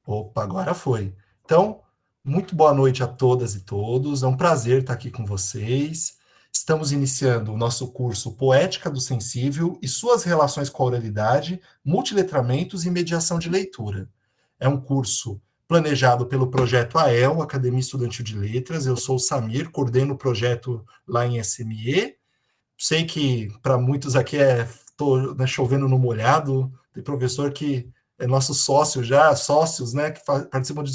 Opa, agora foi. Então, muito boa noite a todas e todos. É um prazer estar aqui com vocês. Estamos iniciando o nosso curso Poética do Sensível e suas relações com a oralidade, multiletramentos e mediação de leitura. É um curso planejado pelo projeto AEL, Academia Estudantil de Letras. Eu sou o Samir, coordeno o projeto lá em SME. Sei que para muitos aqui tô, né, chovendo no molhado. Tem professor que é nosso sócio já, sócios, né, que participam de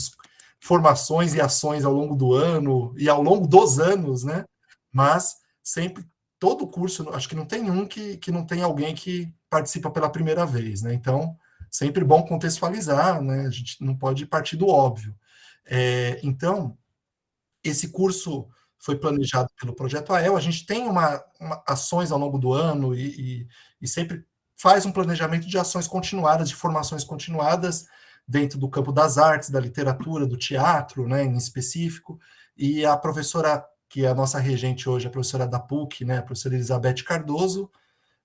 formações e ações ao longo do ano e ao longo dos anos, né? Mas sempre, todo curso, acho que não tem um que não tem alguém que participa pela primeira vez, né? Então, sempre bom contextualizar, né? A gente não pode partir do óbvio. Então, esse curso foi planejado pelo Projeto AEL, a gente tem ações ao longo do ano e sempre faz um planejamento de ações continuadas, de formações continuadas dentro do campo das artes, da literatura, do teatro, né, em específico, e a professora, que é a nossa regente hoje, a professora da PUC, né, a professora Elizabeth Cardoso,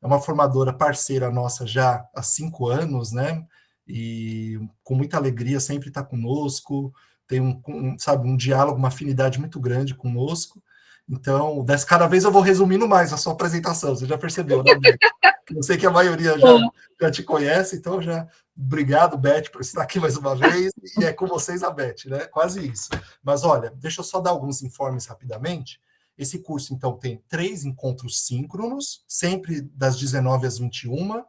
é uma formadora parceira nossa já há 5 anos, né, e com muita alegria sempre está conosco, tem sabe, um diálogo, uma afinidade muito grande conosco. Então, cada vez eu vou resumindo mais a sua apresentação, você já percebeu, né, Beth? Eu sei que a maioria já te conhece, então já obrigado, Beth, por estar aqui mais uma vez, e é com vocês a Beth, né? Quase isso. Mas olha, deixa eu só dar alguns informes rapidamente. Esse curso, então, tem 3 encontros síncronos, sempre das 19 às 21.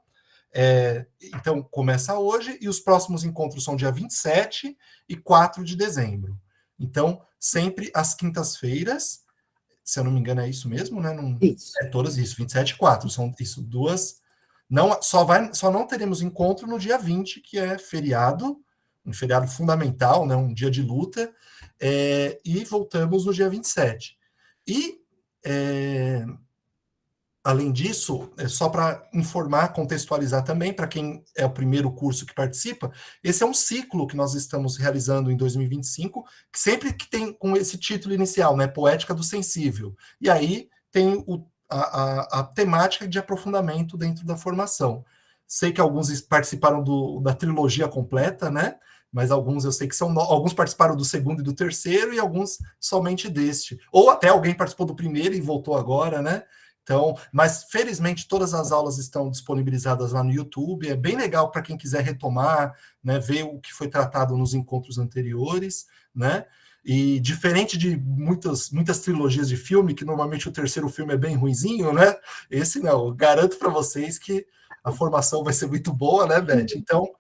Então, começa hoje, e os próximos encontros são dia 27 e 4 de dezembro. Então, sempre às quintas-feiras, se eu não me engano, é isso mesmo, né? Não, isso. É todas isso, 27 e 4, são isso, duas. Não, só não teremos encontro no dia 20, que é feriado, um feriado fundamental, né? Um dia de luta, e voltamos no dia 27. E além disso, só para informar, contextualizar também, para quem é o primeiro curso que participa, esse é um ciclo que nós estamos realizando em 2025, que sempre que tem com esse título inicial, né, Poética do Sensível. E aí tem a temática de aprofundamento dentro da formação. Sei que alguns participaram da trilogia completa, né? Mas alguns eu sei que alguns participaram do segundo e do terceiro, e alguns somente deste. Ou até alguém participou do primeiro e voltou agora, né? Então, mas felizmente todas as aulas estão disponibilizadas lá no YouTube. É bem legal para quem quiser retomar, né, ver o que foi tratado nos encontros anteriores, né? E diferente de muitas trilogias de filme, que normalmente o terceiro filme é bem ruinzinho, né? Esse não, eu garanto para vocês que a formação vai ser muito boa, né, Beth? Então,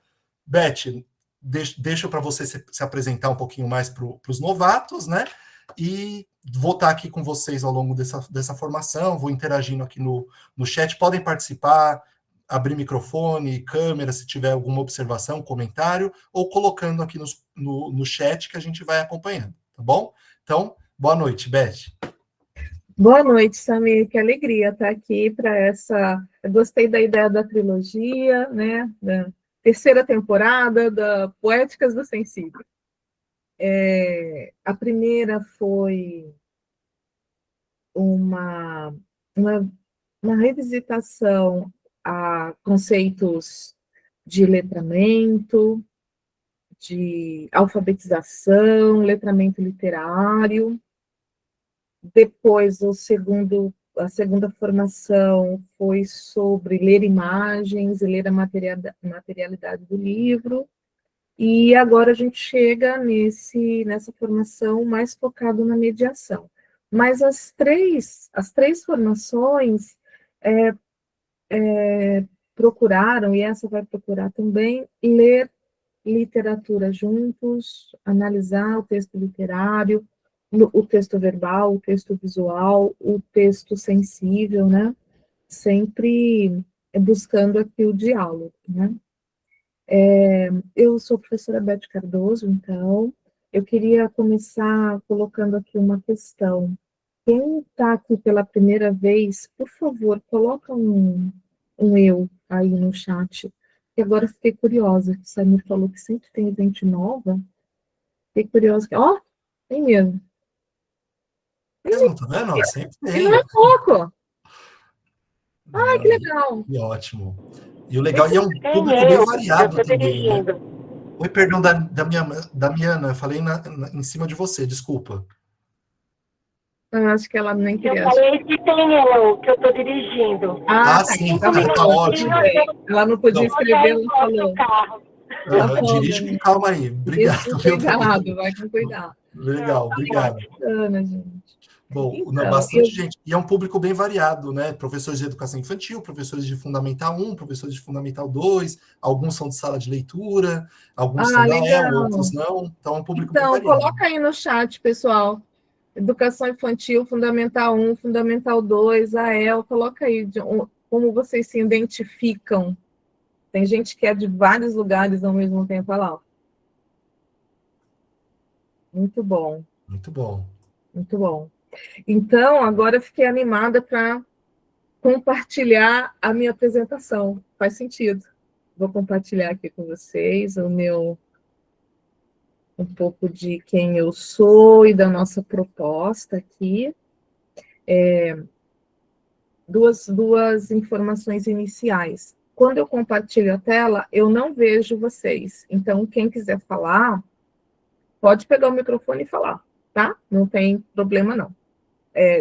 Beth, deixo para você se apresentar um pouquinho mais para os novatos, né? E vou estar aqui com vocês ao longo dessa formação, vou interagindo aqui no chat, podem participar, abrir microfone, câmera, se tiver alguma observação, comentário, ou colocando aqui no chat que a gente vai acompanhando, tá bom? Então, boa noite, Beth. Boa noite, Samir, que alegria estar aqui para essa... Eu gostei da ideia da trilogia, né, da terceira temporada da Poéticas do Sensível. A primeira foi uma revisitação a conceitos de letramento, de alfabetização, letramento literário. Depois, a segunda formação foi sobre ler imagens e ler a materialidade do livro. E agora a gente chega nessa formação mais focado na mediação. Mas as três formações procuraram, e essa vai procurar também, ler literatura juntos, analisar o texto literário, o texto verbal, o texto visual, o texto sensível, né? Sempre buscando aqui o diálogo, né? Eu sou a professora Beth Cardoso, então, eu queria começar colocando aqui uma questão. Quem está aqui pela primeira vez, por favor, coloca um eu aí no chat. E agora fiquei curiosa, que o Samir falou que sempre tem gente nova. Fiquei curiosa. Ó, tem mesmo. Mesmo, tá vendo? Sempre E não tem. é pouco. Ai, que legal. Que ótimo. E o legal é um Quem público bem eu? Eu variado sou também, né? dirigindo. Oi, perdão da minha Ana, falei em cima de você, desculpa. Eu acho que ela nem Eu queria. falei que tem eu, que eu estou dirigindo. Ah, Ah, tá. sim, Tá bom. tá Tudo ótimo. bem. Ela não podia Não, Eu já escrever, ela encosto o falou. carro. Tá bom, dirige com Dani. calma aí. Isso com Obrigado, viu, cuidado, Dani? vai com cuidado. Não, Legal, tá obrigado. ótimo. Ana, gente. Bom, Então, bastante gente. E é um público bem variado, né? Professores de educação infantil, professores de Fundamental 1, professores de Fundamental 2, alguns são de sala de leitura, alguns são da EL, outros legal. não. Então é um público bem Então, variado. coloca aí no chat, pessoal. Educação infantil, Fundamental 1, Fundamental 2, AEL, coloca aí como vocês se identificam. Tem gente que é de vários lugares ao mesmo tempo, olha lá. Muito bom, Muito bom. muito bom. Então, agora eu fiquei animada para compartilhar a minha apresentação. Faz sentido. Vou compartilhar aqui com vocês um pouco de quem eu sou e da nossa proposta aqui. Duas informações iniciais. Quando eu compartilho a tela, eu não vejo vocês. Então, quem quiser falar, pode pegar o microfone e falar, tá? Não tem problema, não.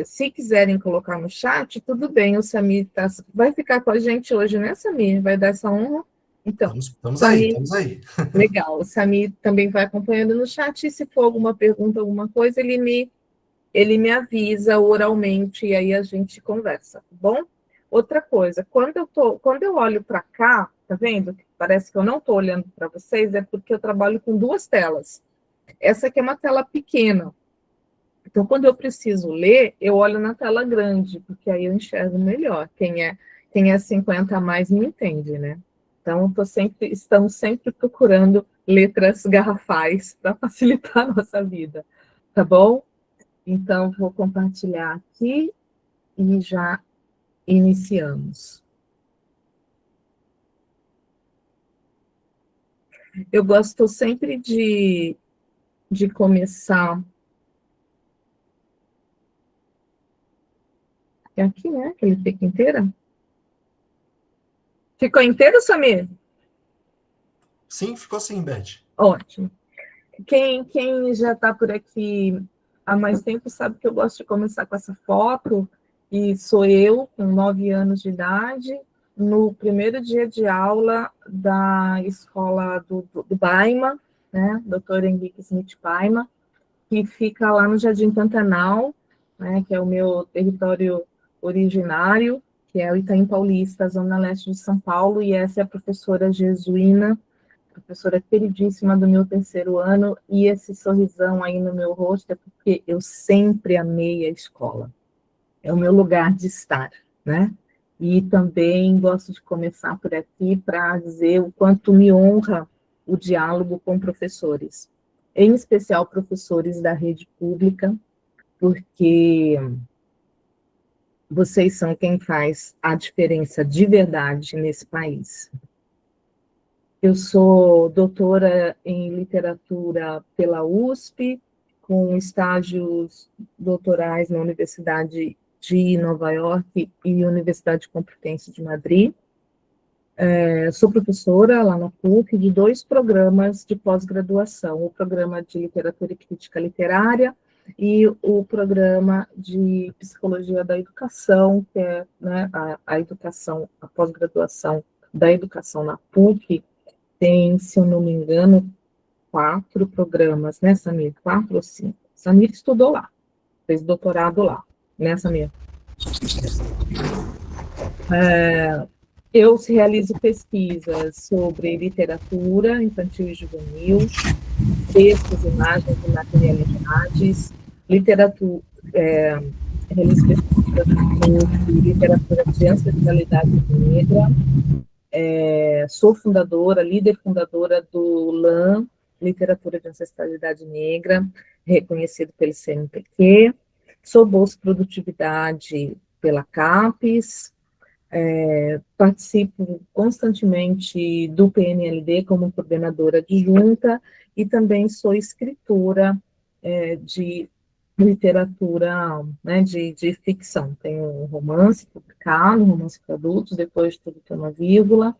Se quiserem colocar no chat, tudo bem, o Samir vai ficar com a gente hoje, né, Samir? Vai dar essa honra? Então, Estamos aí, Samir, estamos aí. legal. O Samir também vai acompanhando no chat, e se for alguma pergunta, alguma coisa, ele me avisa oralmente, e aí a gente conversa, tá bom? Outra coisa, quando eu olho para cá, tá vendo? Parece que eu não estou olhando para vocês, é porque eu trabalho com duas telas. Essa aqui é uma tela pequena. Então, quando eu preciso ler, eu olho na tela grande, porque aí eu enxergo melhor. Quem é 50 a mais me entende, né? Então, estamos sempre procurando letras garrafais para facilitar a nossa vida, tá bom? Então, vou compartilhar aqui e já iniciamos. Eu gosto sempre de começar. É aqui, né? Que ele fica inteira? Ficou inteiro, Samir? Sim, ficou assim, Beth. Ótimo. Quem já está por aqui há mais tempo sabe que eu gosto de começar com essa foto, e sou eu, com 9 anos de idade, no primeiro dia de aula da escola do Baima, né, Dr. Henrique Smith Baima, que fica lá no Jardim Pantanal, né, que é o meu território originário, que é o Itaim Paulista, zona leste de São Paulo, e essa é a professora Jesuína, professora queridíssima do meu terceiro ano, e esse sorrisão aí no meu rosto é porque eu sempre amei a escola. É o meu lugar de estar, né? E também gosto de começar por aqui para dizer o quanto me honra o diálogo com professores, em especial professores da rede pública, porque vocês são quem faz a diferença de verdade nesse país. Eu sou doutora em literatura pela USP, com estágios doutorais na Universidade de Nova York e Universidade Complutense de Madrid. Sou professora lá na PUC de 2 programas de pós-graduação, o programa de literatura e crítica literária e o programa de psicologia da educação, que é, né, a educação, a pós-graduação da educação na PUC, tem, se eu não me engano, 4 programas, né, Samir? 4 ou 5. Samir estudou lá, fez doutorado lá, né, Samir? Eu realizo pesquisas sobre literatura infantil e juvenil, textos, imagens e materialidades, literatura, realizo pesquisas sobre literatura de ancestralidade negra, sou líder fundadora do LAN, Literatura de Ancestralidade Negra, reconhecido pelo CNPq, sou bolsa produtividade pela CAPES, participo constantemente do PNLD como coordenadora adjunta e também sou escritora de literatura, né, de ficção. Tenho um romance publicado, um romance para adultos, depois de tudo tem uma vírgula,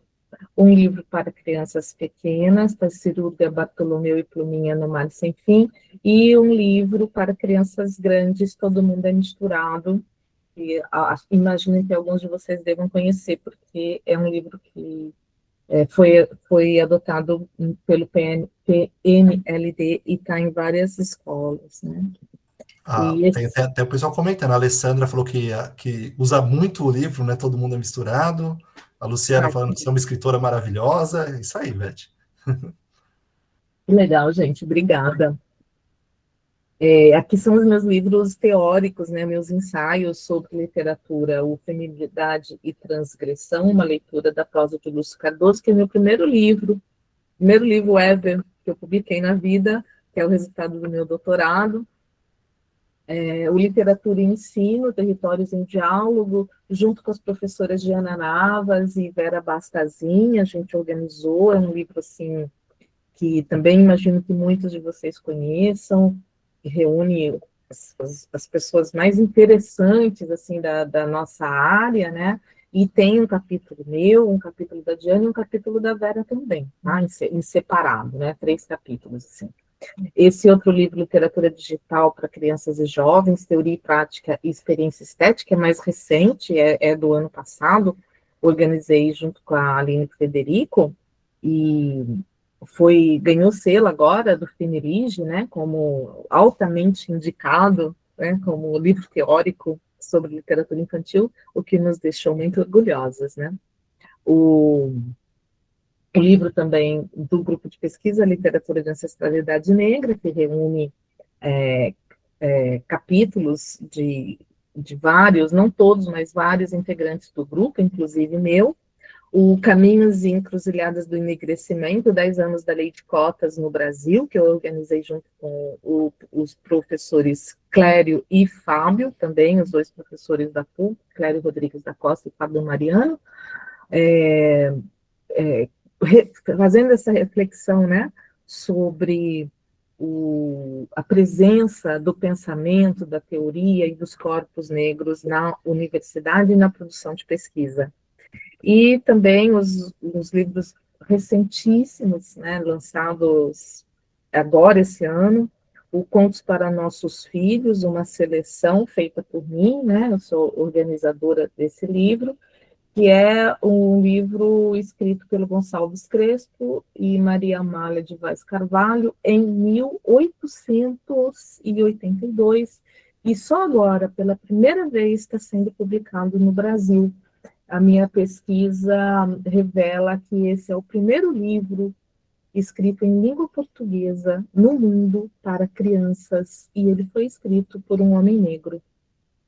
um livro para crianças pequenas, Tarciruga, Bartolomeu e Pluminha no Mar Sem Fim, e um livro para crianças grandes, Todo Mundo é Misturado, que imagino que alguns de vocês devam conhecer, porque é um livro que foi adotado pelo PNLD e está em várias escolas, né? Tem até o pessoal comentando. A Alessandra falou que usa muito o livro, né? Todo Mundo é Misturado. A Luciana falando que você é uma escritora maravilhosa. É isso aí, Beth. Legal, gente. Obrigada. Aqui são os meus livros teóricos, né, meus ensaios sobre literatura, o Feminilidade e Transgressão, uma leitura da prosa de Lúcio Cardoso, que é meu primeiro livro ever que eu publiquei na vida, que é o resultado do meu doutorado. O Literatura e Ensino, Territórios em Diálogo, junto com as professoras Diana Navas e Vera Bastazinha, a gente organizou, é um livro assim que também imagino que muitos de vocês conheçam, que reúne as pessoas mais interessantes assim da nossa área, né? E tem um capítulo meu, um capítulo da Diana e um capítulo da Vera também, tá? Em separado, né? 3 capítulos, assim. Esse outro livro, Literatura Digital para Crianças e Jovens, Teoria e Prática e Experiência Estética, é mais recente, é do ano passado, organizei junto com a Aline Frederico, e ganhou selo agora do FINIRIGE, né, como altamente indicado, né, como livro teórico sobre literatura infantil, o que nos deixou muito orgulhosas, né. O livro também do grupo de pesquisa Literatura de Ancestralidade Negra, que reúne capítulos de vários, não todos, mas vários integrantes do grupo, inclusive meu, o Caminhos e Encruzilhadas do Enegrecimento, 10 anos da Lei de Cotas no Brasil, que eu organizei junto com os professores Clério e Fábio, também os 2 professores da PUC, Clério Rodrigues da Costa e Fábio Mariano, fazendo essa reflexão, né, sobre a presença do pensamento, da teoria e dos corpos negros na universidade e na produção de pesquisa. E também os livros recentíssimos, né, lançados agora esse ano, o Contos para Nossos Filhos, uma seleção feita por mim, né, eu sou organizadora desse livro, que é um livro escrito pelo Gonçalves Crespo e Maria Amália de Vaz Carvalho em 1882, e só agora, pela primeira vez, está sendo publicado no Brasil. A minha pesquisa revela que esse é o primeiro livro escrito em língua portuguesa no mundo para crianças, e ele foi escrito por um homem negro.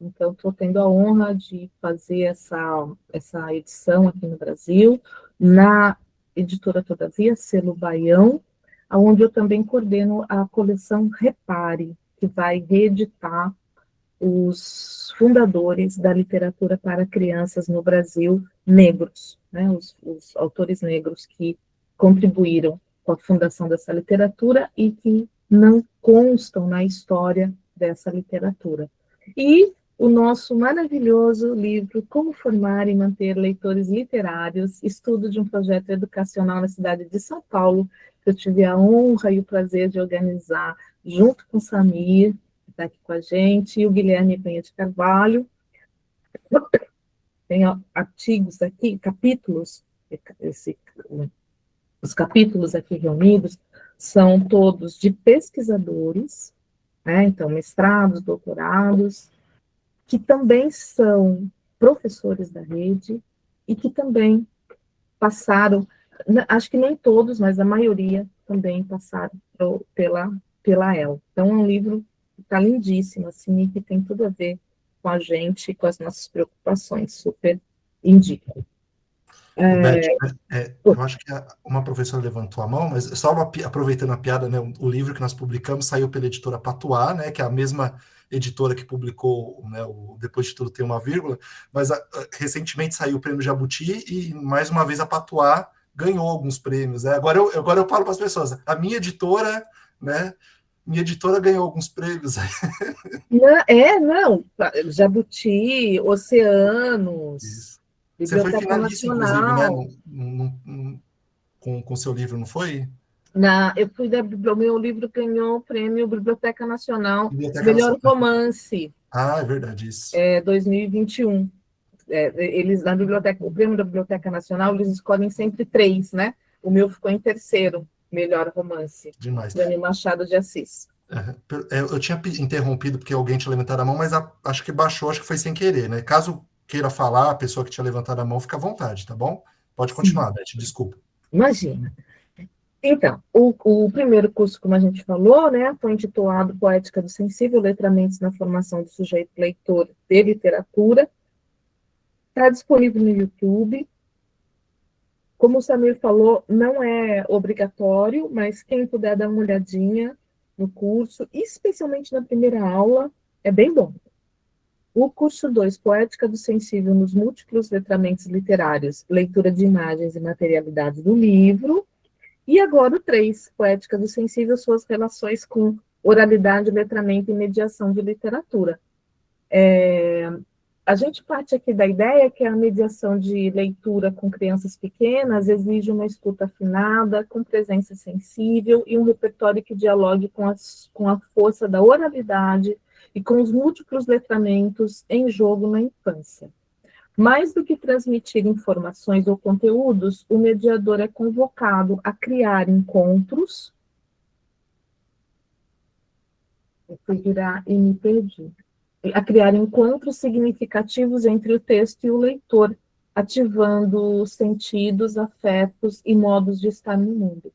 Então, estou tendo a honra de fazer essa edição aqui no Brasil, na editora Todavia, selo Baião, onde eu também coordeno a coleção Repare, que vai reeditar os fundadores da literatura para crianças no Brasil, negros, né, os autores negros que contribuíram com a fundação dessa literatura e que não constam na história dessa literatura. E o nosso maravilhoso livro Como Formar e Manter Leitores Literários, estudo de um projeto educacional na cidade de São Paulo, que eu tive a honra e o prazer de organizar junto com o Samir, que está aqui com a gente, e o Guilherme Penha de Carvalho. Tem artigos aqui, capítulos, os capítulos aqui reunidos são todos de pesquisadores, né, então mestrados, doutorados, que também são professores da rede e que também passaram, acho que nem todos, mas a maioria também passaram pela EL. Então, é um livro que está lindíssimo, assim, e que tem tudo a ver com a gente e com as nossas preocupações, super indico. Beth, eu acho que uma professora levantou a mão, mas só aproveitando a piada, né, o livro que nós publicamos saiu pela editora Patuá, né, que é a mesma editora que publicou, né, Depois de Tudo Tem uma Vírgula, mas recentemente saiu o prêmio Jabuti e mais uma vez a Patuá ganhou alguns prêmios. Né? Agora eu falo para as pessoas, a minha editora, né, ganhou alguns prêmios. Não, Jabuti, Oceanos. Isso. Você foi Biblioteca finalista, inclusive, né? Nacional. Com seu livro, não foi? Eu fui o meu livro ganhou o prêmio Biblioteca Nacional, Biblioteca melhor Nacional. romance, Ah, é verdade, isso. 2021. Eles, na biblioteca, o prêmio da Biblioteca Nacional, eles escolhem sempre 3, né? O meu ficou em terceiro, melhor romance, Demais. Prêmio Machado de Assis. Eu tinha interrompido porque alguém tinha levantado a mão, mas acho que baixou, acho que foi sem querer, né? Caso queira falar, a pessoa que tinha levantado a mão, fica à vontade, tá bom? Pode Sim. continuar, Beth, desculpa. Imagina. Então, o primeiro curso, como a gente falou, né, foi intitulado Poética do Sensível, Letramentos na Formação do Sujeito Leitor de Literatura. Está disponível no YouTube. Como o Samir falou, não é obrigatório, mas quem puder dar uma olhadinha no curso, especialmente na primeira aula, é bem bom. O curso 2, Poética do Sensível nos Múltiplos Letramentos Literários, Leitura de Imagens e Materialidade do Livro. E agora o 3, Poética do Sensível, Suas Relações com Oralidade, Letramento e Mediação de Literatura. A gente parte aqui da ideia que a mediação de leitura com crianças pequenas exige uma escuta afinada, com presença sensível e um repertório que dialogue com a força da oralidade e com os múltiplos letramentos em jogo na infância. Mais do que transmitir informações ou conteúdos, o mediador é convocado a criar encontros. Eu fui virar e me perdi. A criar encontros significativos entre o texto e o leitor, ativando sentidos, afetos e modos de estar no mundo.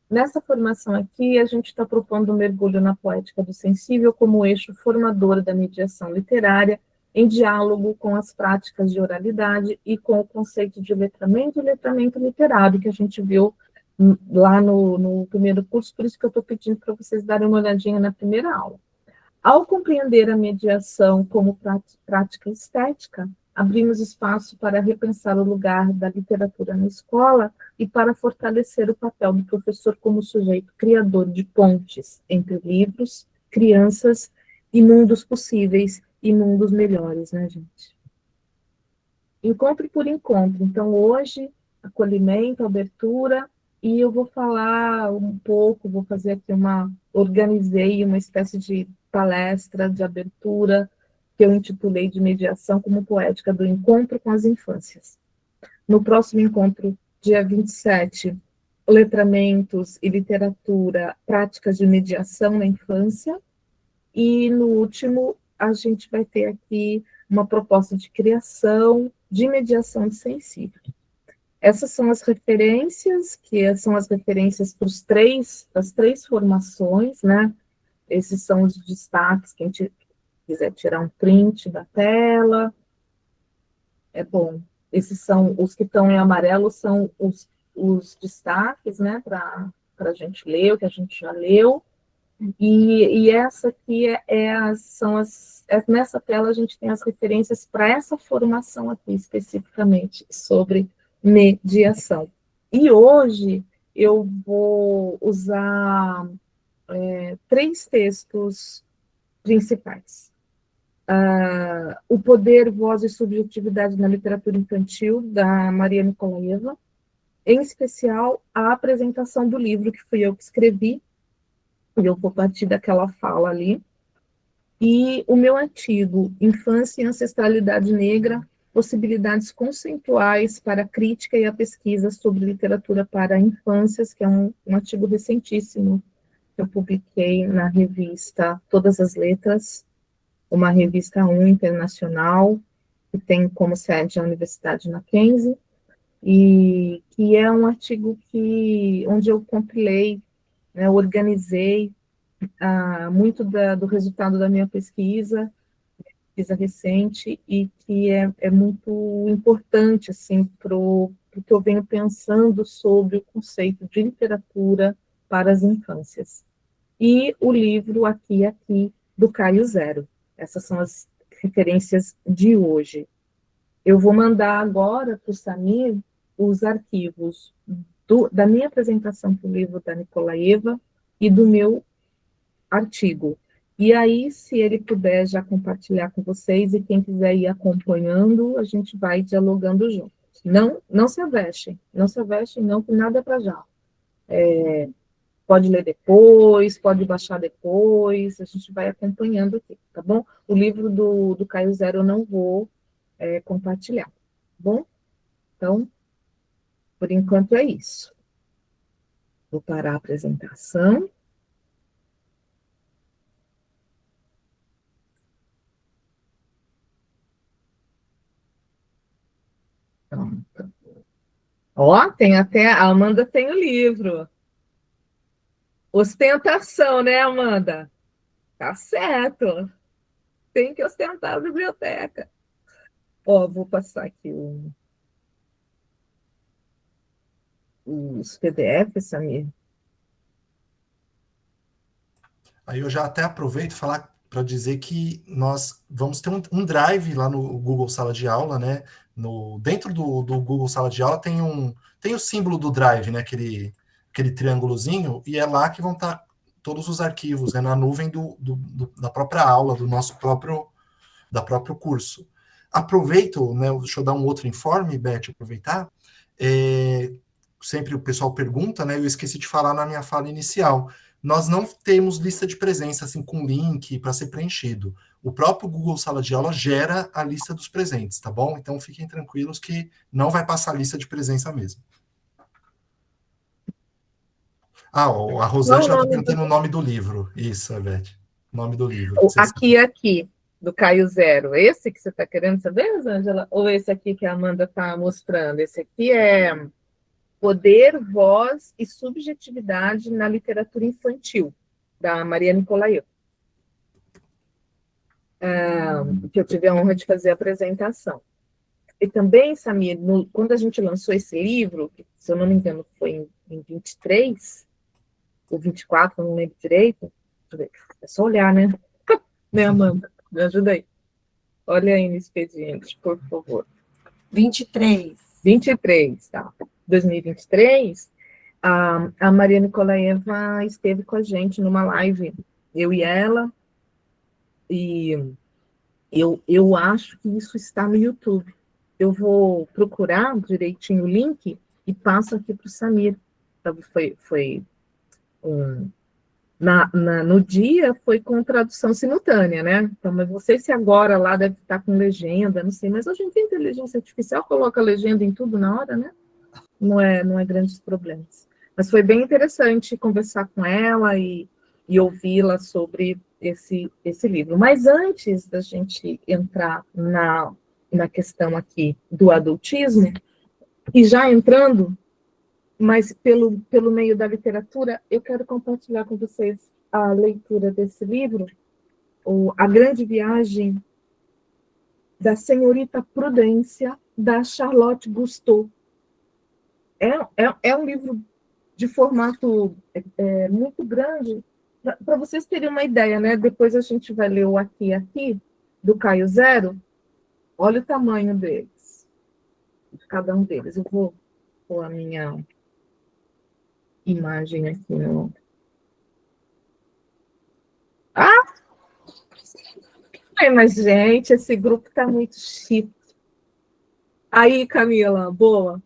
Nessa formação aqui, a gente está propondo um mergulho na poética do sensível como eixo formador da mediação literária, em diálogo com as práticas de oralidade e com o conceito de letramento e letramento literário, que a gente viu lá no primeiro curso, por isso que eu estou pedindo para vocês darem uma olhadinha na primeira aula. Ao compreender a mediação como prática estética, abrimos espaço para repensar o lugar da literatura na escola e para fortalecer o papel do professor como sujeito criador de pontes entre livros, crianças e mundos possíveis e mundos melhores, né, gente? Encontro por encontro. Então, hoje, acolhimento, abertura, e eu vou falar um pouco, vou fazer aqui organizei uma espécie de palestra de abertura, que eu intitulei de Mediação como Poética do Encontro com as Infâncias. No próximo encontro, dia 27, Letramentos e Literatura, Práticas de Mediação na Infância, e no último, a gente vai ter aqui uma proposta de criação de mediação de sensível. Essas são as referências, que são as referências para as três formações, né? Esses são os destaques, quem quiser tirar um print da tela, é bom. Esses são, os que estão em amarelo são os destaques, né, para a gente ler, o que a gente já leu. E essa aqui nessa tela a gente tem as referências para essa formação aqui, especificamente, sobre mediação. E hoje eu vou usar 3 textos principais. O Poder, Voz e Subjetividade na Literatura Infantil, da Maria Nikolaeva, em especial a apresentação do livro, que fui eu que escrevi, e eu vou partir daquela fala ali, e o meu artigo, Infância e Ancestralidade Negra, Possibilidades Conceituais para a Crítica e a Pesquisa sobre Literatura para Infâncias, que é um artigo recentíssimo, que eu publiquei na revista Todas as Letras, uma revista internacional, que tem como sede a Universidade Mackenzie, e que é um artigo onde eu compilei, né, organizei muito do resultado da minha pesquisa recente, e que é muito importante assim, para o que eu venho pensando sobre o conceito de literatura para as infâncias. E o livro Aqui, do Caio Zero. Essas são as referências de hoje. Eu vou mandar agora para o Samir os arquivos da minha apresentação para o livro da Nikolaeva e do meu artigo. E aí, se ele puder já compartilhar com vocês, e quem quiser ir acompanhando, a gente vai dialogando juntos. Não se avestem, não, que nada é para já. Pode ler depois, pode baixar depois, a gente vai acompanhando aqui, tá bom? O livro do Caio Zero eu não vou compartilhar, tá bom? Então, por enquanto é isso. Vou parar a apresentação. Pronto. Ó, tem até, a Amanda tem o livro. Ostentação, né, Amanda? Tá certo. Tem que ostentar a biblioteca. Ó, vou passar aqui os PDFs, Samir. Aí eu já até aproveito falar para dizer que nós vamos ter um drive lá no Google Sala de Aula, né? Dentro do Google Sala de Aula tem o símbolo do drive, né? Aquele triângulozinho, e é lá que vão estar todos os arquivos, né? Na nuvem da própria aula, da próprio curso. Aproveito, né? Deixa eu dar um outro informe, Beth, aproveitar. Sempre o pessoal pergunta, né? Eu esqueci de falar na minha fala inicial. Nós não temos lista de presença assim com link para ser preenchido. O próprio Google Sala de Aula gera a lista dos presentes, tá bom? Então fiquem tranquilos que não vai passar a lista de presença mesmo. Ah, a Qual o Rosângela está nome perguntando o nome do livro. Isso, Beth. O nome do livro. Aqui, do Caio Zero. Esse que você está querendo saber, Rosângela? Ou esse aqui que a Amanda está mostrando? Esse aqui é Poder, Voz e Subjetividade na Literatura Infantil, da Maria Nicolaou. Que eu tive a honra de fazer a apresentação. E também, Samir, quando a gente lançou esse livro, que, se eu não me engano, foi em 23 ou 24, não lembro direito. É só olhar, né? Né, Amanda? Me ajuda aí. Olha aí no expediente, por favor. 23. 23, tá. 2023, a Maria Nicolaeva esteve com a gente numa live, eu e ela, e eu acho que isso está no YouTube. Eu vou procurar direitinho o link e passo aqui para o Samir. Foi no dia foi com tradução simultânea, né? Então, mas não sei se agora lá deve estar com legenda, não sei, mas hoje em dia a inteligência artificial coloca legenda em tudo na hora, né? Não é grandes problemas. Mas foi bem interessante conversar com ela e ouvi-la sobre esse livro. Mas antes da gente entrar na questão aqui do adultismo, e já entrando, mas pelo meio da literatura, eu quero compartilhar com vocês a leitura desse livro, A Grande Viagem da Senhorita Prudência, da Charlotte Gusteau. É um livro de formato muito grande, para vocês terem uma ideia, né? Depois a gente vai ler o aqui, do Caio Zero. Olha o tamanho deles, de cada um deles. Eu vou pôr a minha imagem aqui no... Mas, gente, esse grupo está muito chique. Aí, Camila, boa.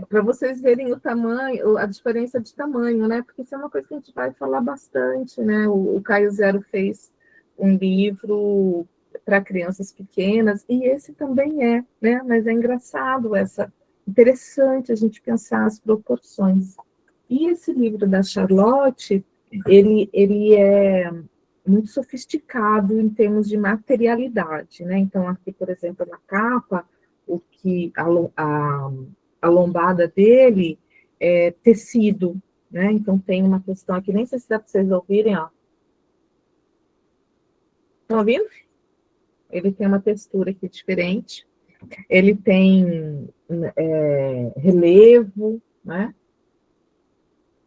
Para vocês verem o tamanho, a diferença de tamanho, né? Porque isso é uma coisa que a gente vai falar bastante, né? O Caio Zero fez um livro para crianças pequenas, e esse também né? Mas é engraçado, interessante a gente pensar as proporções. E esse livro da Charlotte, ele é muito sofisticado em termos de materialidade, né? Então, aqui, por exemplo, na capa, a lombada dele é tecido, né? Então, tem uma questão aqui, nem sei se dá para vocês ouvirem, ó. Estão ouvindo? Ele tem uma textura aqui diferente. Ele tem relevo, né?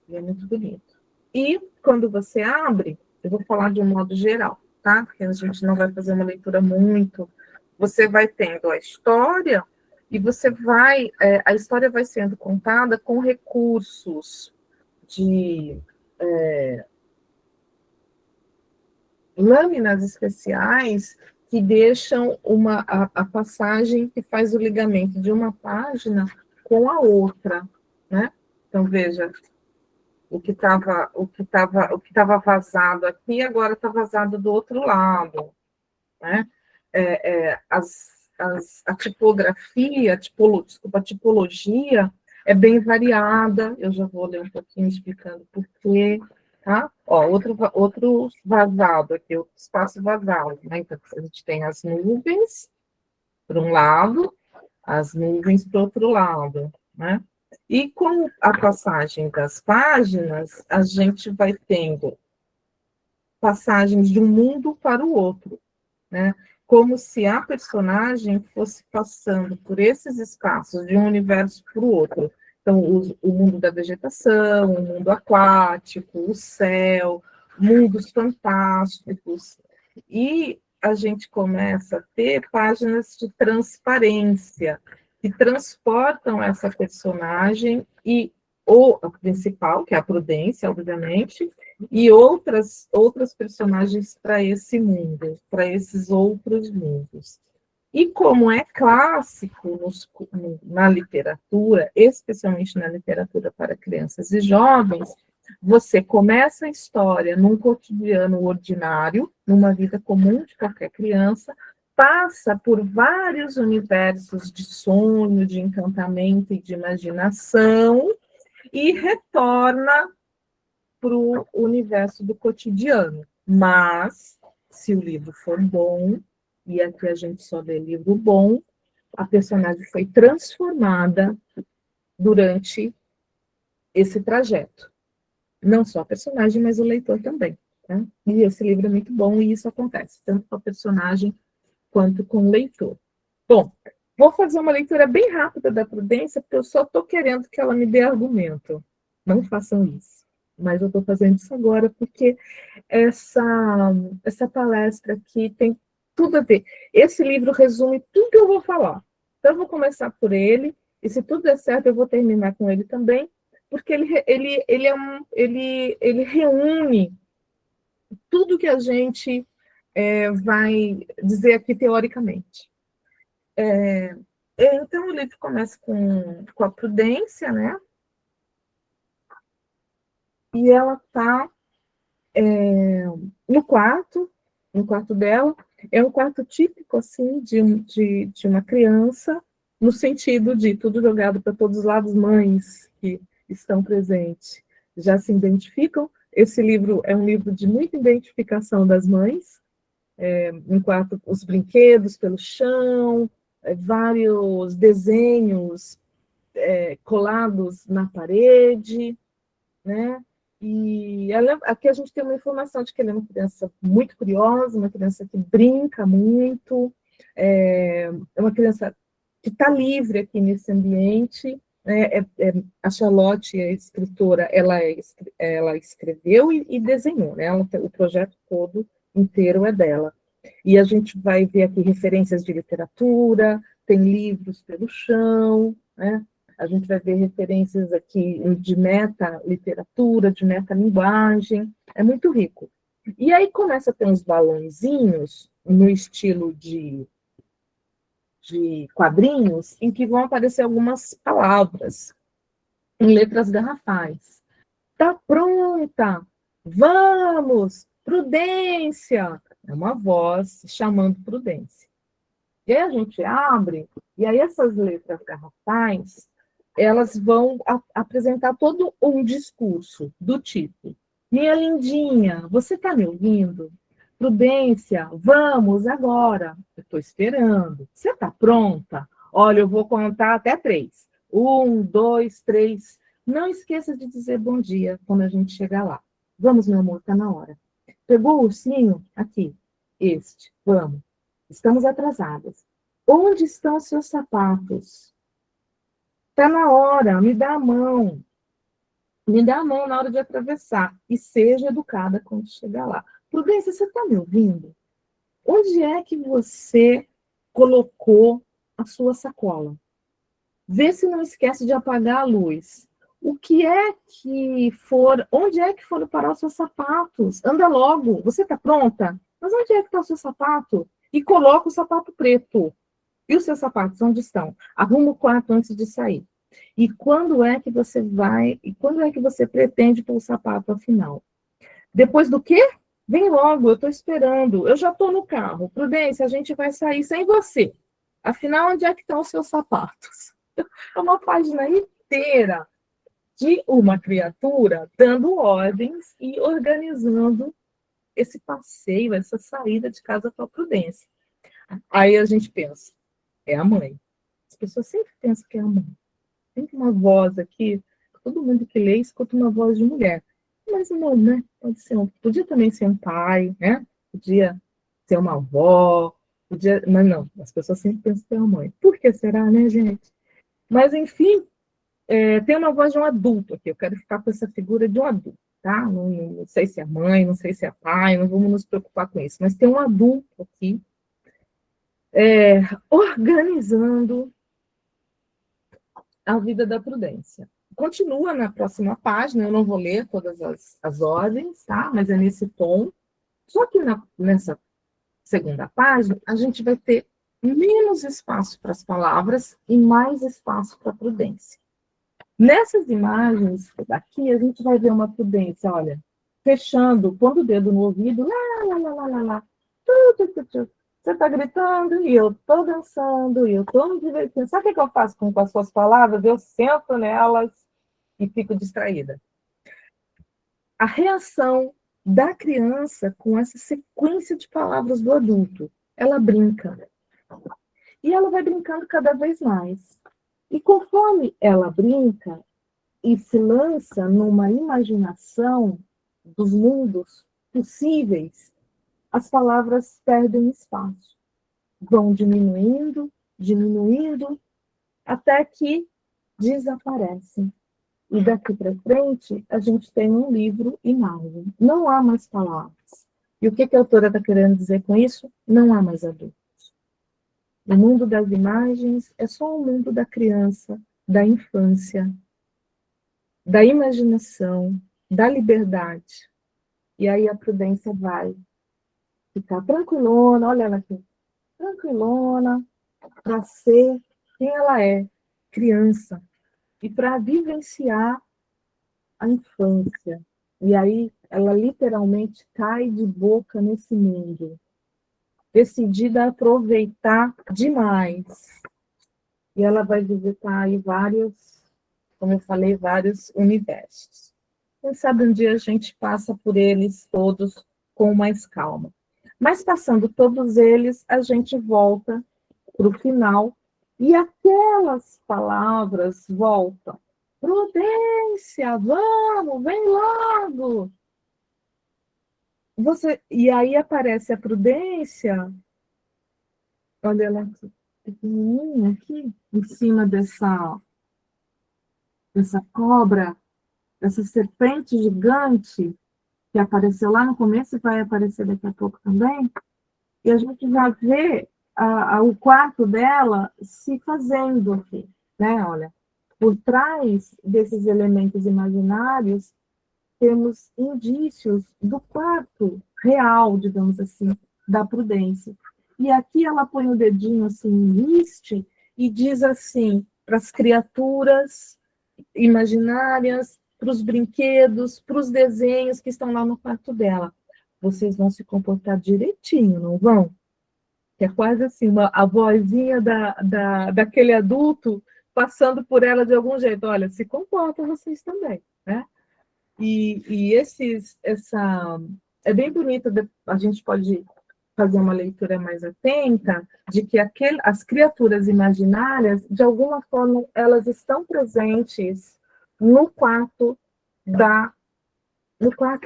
E é muito bonito. E, quando você abre, eu vou falar de um modo geral, tá? Porque a gente não vai fazer uma leitura muito... Você vai tendo a história e a história vai sendo contada com recursos de lâminas especiais que deixam a passagem que faz o ligamento de uma página com a outra, né? Então, veja, o que estava vazado aqui, agora está vazado do outro lado, né? A tipografia, a tipologia é bem variada, eu já vou ler um pouquinho explicando por quê, tá? Ó, outro vazado aqui, outro espaço vazado, né? Então, a gente tem as nuvens para um lado, as nuvens para o outro lado, né? E com a passagem das páginas, a gente vai tendo passagens de um mundo para o outro, né? Como se a personagem fosse passando por esses espaços de um universo para o outro. Então, o mundo da vegetação, o mundo aquático, o céu, mundos fantásticos. E a gente começa a ter páginas de transparência, que transportam essa personagem ou a principal, que é a Prudência, obviamente, e outras personagens para esse mundo, para esses outros mundos. E como é clássico na literatura, especialmente na literatura para crianças e jovens, você começa a história num cotidiano ordinário, numa vida comum de qualquer criança, passa por vários universos de sonho, de encantamento e de imaginação, e retorna para o universo do cotidiano. Mas, se o livro for bom, e aqui a gente só lê livro bom, a personagem foi transformada durante esse trajeto. Não só a personagem, mas o leitor também. Tá? E esse livro é muito bom, e isso acontece, tanto com a personagem quanto com o leitor. Bom, vou fazer uma leitura bem rápida da Prudência, porque eu só estou querendo que ela me dê argumento. Não façam isso. Mas eu estou fazendo isso agora porque essa palestra aqui tem tudo a ver. Esse livro resume tudo que eu vou falar. Então, eu vou começar por ele, e se tudo der certo, eu vou terminar com ele também, porque ele reúne tudo que a gente vai dizer aqui teoricamente. Então, o livro começa com a Prudência, né? E ela está no quarto dela. É um quarto típico, assim, de uma criança, no sentido de tudo jogado para todos os lados, mães que estão presentes já se identificam. Esse livro é um livro de muita identificação das mães. Um quarto, os brinquedos pelo chão, vários desenhos colados na parede, né? E aqui a gente tem uma informação de que ela é uma criança muito curiosa, uma criança que brinca muito, é uma criança que está livre aqui nesse ambiente. A Charlotte, a escritora, ela escreveu e desenhou, né? O projeto todo inteiro é dela. E a gente vai ver aqui referências de literatura, tem livros pelo chão, né? A gente vai ver referências aqui de meta-literatura, de meta-linguagem, é muito rico. E aí começa a ter uns balãozinhos no estilo de quadrinhos, em que vão aparecer algumas palavras em letras garrafais. Tá pronta! Vamos! Prudência! É uma voz chamando Prudência. E aí a gente abre, e aí essas letras garrafais, elas vão apresentar todo um discurso do tipo: minha lindinha, você está me ouvindo? Prudência, vamos agora. Eu estou esperando. Você está pronta? Olha, eu vou contar até 3. 1, 2, 3. Não esqueça de dizer bom dia quando a gente chegar lá. Vamos, meu amor, está na hora. Pegou o ursinho? Aqui. Este. Vamos. Estamos atrasadas. Onde estão os seus sapatos? Está na hora, me dá a mão. Me dá a mão na hora de atravessar. E seja educada quando chegar lá. Prudência, você está me ouvindo? Onde é que você colocou a sua sacola? Vê se não esquece de apagar a luz. Onde é que foram parar os seus sapatos? Anda logo. Você está pronta? Mas onde é que está o seu sapato? E coloca o sapato preto. E os seus sapatos, onde estão? Arruma o quarto antes de sair. E quando é que você pretende pôr o sapato afinal? Depois do quê? Vem logo, eu estou esperando. Eu já estou no carro. Prudência, a gente vai sair sem você. Afinal, onde é que estão os seus sapatos? É uma página inteira de uma criatura dando ordens e organizando esse passeio, essa saída de casa para a Prudência. Aí a gente pensa, é a mãe. As pessoas sempre pensam que é a mãe. Tem uma voz aqui, todo mundo que lê escuta uma voz de mulher. Mas não, né? Podia também ser um pai, né? Podia ser uma avó, mas não, as pessoas sempre pensam que é a mãe. Por que será, né, gente? Mas, enfim, tem uma voz de um adulto aqui. Eu quero ficar com essa figura de um adulto, tá? Não sei se é mãe, não sei se é pai, não vamos nos preocupar com isso. Mas tem um adulto aqui organizando a vida da Prudência. Continua na próxima página, eu não vou ler todas as ordens, tá? Mas é nesse tom. Só que nessa segunda página, a gente vai ter menos espaço para as palavras e mais espaço para a Prudência. Nessas imagens daqui, a gente vai ver uma Prudência, olha, fechando, pondo o dedo no ouvido, lá, lá, lá, lá, lá, lá. Você está gritando e eu estou dançando e eu estou me divertindo. Sabe o que eu faço com as suas palavras? Eu sento nelas e fico distraída. A reação da criança com essa sequência de palavras do adulto. Ela brinca. E ela vai brincando cada vez mais. E conforme ela brinca e se lança numa imaginação dos mundos possíveis, as palavras perdem espaço. Vão diminuindo, diminuindo, até que desaparecem. E daqui para frente, a gente tem um livro imagem. Não há mais palavras. E o que a autora está querendo dizer com isso? Não há mais adultos. O mundo das imagens é só o mundo da criança, da infância, da imaginação, da liberdade. E aí a Prudência vai ficar tranquilona, olha ela aqui, tranquilona, para ser quem ela é, criança, e para vivenciar a infância. E aí ela literalmente cai de boca nesse mundo, decidida a aproveitar demais. E ela vai visitar aí vários, como eu falei, vários universos. Quem sabe um dia a gente passa por eles todos com mais calma. Mas passando todos eles, a gente volta para o final e aquelas palavras voltam. Prudência, vamos, vem logo. E aí aparece a Prudência, olha ela pequenininha aqui, em cima dessa cobra, dessa serpente gigante, que apareceu lá no começo e vai aparecer daqui a pouco também, e a gente já vê o quarto dela se fazendo aqui, né? Olha, por trás desses elementos imaginários, temos indícios do quarto real, digamos assim, da Prudência. E aqui ela põe o dedinho assim em liste e diz assim, para as criaturas imaginárias, para os brinquedos, para os desenhos que estão lá no quarto dela. Vocês vão se comportar direitinho, não vão? Que é quase assim, a vozinha daquele adulto passando por ela de algum jeito. Olha, se comportam vocês também, né? E é bem bonito, a gente pode fazer uma leitura mais atenta de que as criaturas imaginárias, de alguma forma, elas estão presentes no quarto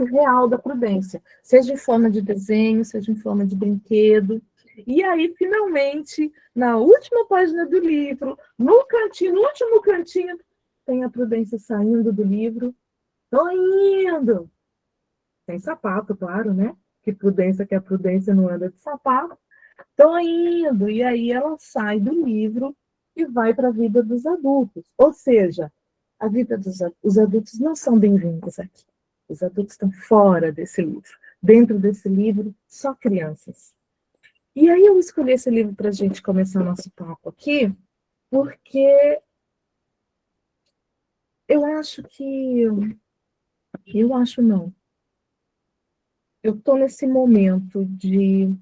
real da Prudência, seja em forma de desenho, seja em forma de brinquedo. E aí, finalmente, na última página do livro, no último cantinho, tem a Prudência saindo do livro. Tô indo! Sem sapato, claro, né? Que a Prudência não anda de sapato. Tô indo! E aí ela sai do livro e vai para a vida dos adultos. Ou seja, os adultos não são bem-vindos aqui. Os adultos estão fora desse livro. dentro desse livro, só crianças. E aí eu escolhi esse livro para a gente começar o nosso papo aqui, porque eu acho que... Eu acho não. Eu estou nesse momento de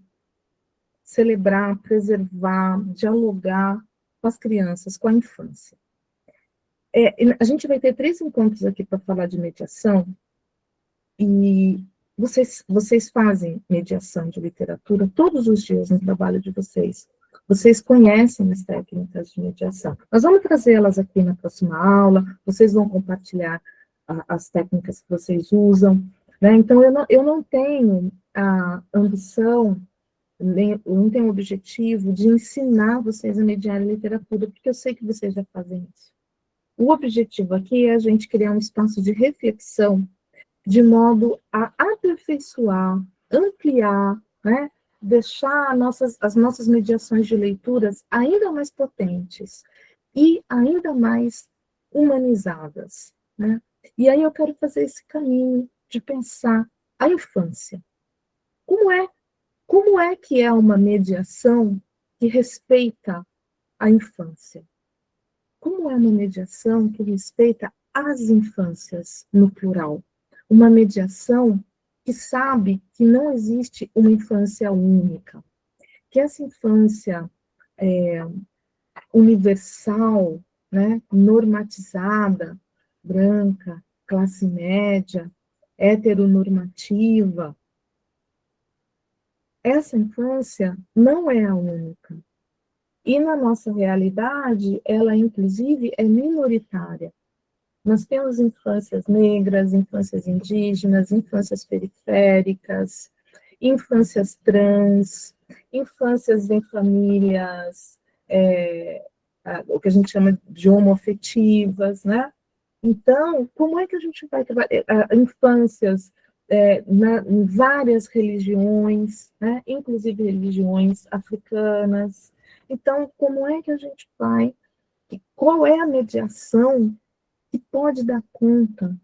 celebrar, preservar, dialogar com as crianças, com a infância. A gente vai ter 3 encontros aqui para falar de mediação, e vocês fazem mediação de literatura todos os dias no trabalho de vocês. Vocês conhecem as técnicas de mediação. Nós vamos trazê-las aqui na próxima aula, vocês vão compartilhar as técnicas que vocês usam, né? Então, eu não tenho a ambição, eu não tenho o objetivo de ensinar vocês a mediar a literatura, porque eu sei que vocês já fazem isso. O objetivo aqui é a gente criar um espaço de reflexão, de modo a aperfeiçoar, ampliar, né? Deixar as nossas mediações de leituras ainda mais potentes e ainda mais humanizadas, né? E aí eu quero fazer esse caminho de pensar a infância. Como é que é uma mediação que respeita a infância? Como é uma mediação que respeita as infâncias no plural? Uma mediação que sabe que não existe uma infância única, que essa infância universal, né, normatizada, branca, classe média, heteronormativa, essa infância não é a única. E na nossa realidade, ela inclusive é minoritária. Nós temos infâncias negras, infâncias indígenas, infâncias periféricas, infâncias trans, infâncias em famílias, o que a gente chama de homoafetivas, né? Então, como é que a gente vai trabalhar infâncias em várias religiões, né? Inclusive religiões africanas? Então, como é que a gente vai? Qual é a mediação que pode dar conta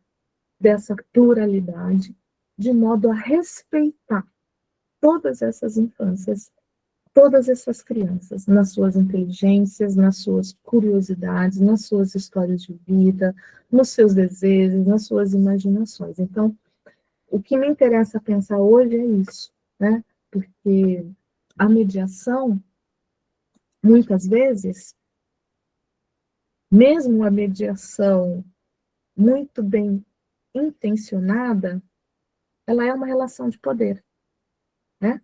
dessa pluralidade, de modo a respeitar todas essas infâncias, todas essas crianças, nas suas inteligências, nas suas curiosidades, nas suas histórias de vida, nos seus desejos, nas suas imaginações. Então, o que me interessa pensar hoje é isso, né? Porque a mediação, muitas vezes, mesmo a mediação muito bem intencionada, ela é uma relação de poder, né?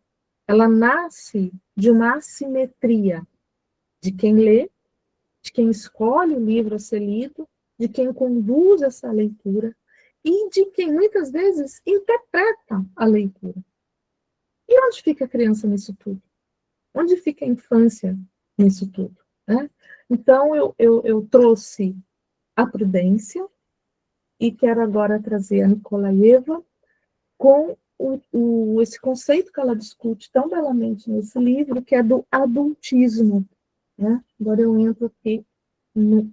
Ela nasce de uma assimetria de quem lê, de quem escolhe o livro a ser lido, de quem conduz essa leitura e de quem muitas vezes interpreta a leitura. E onde fica a criança nisso tudo? Onde fica a infância nisso tudo, né? Então, eu trouxe a prudência, e quero agora trazer a Nikolaeva com esse conceito que ela discute tão belamente nesse livro, que é do adultismo, né? Agora eu entro aqui no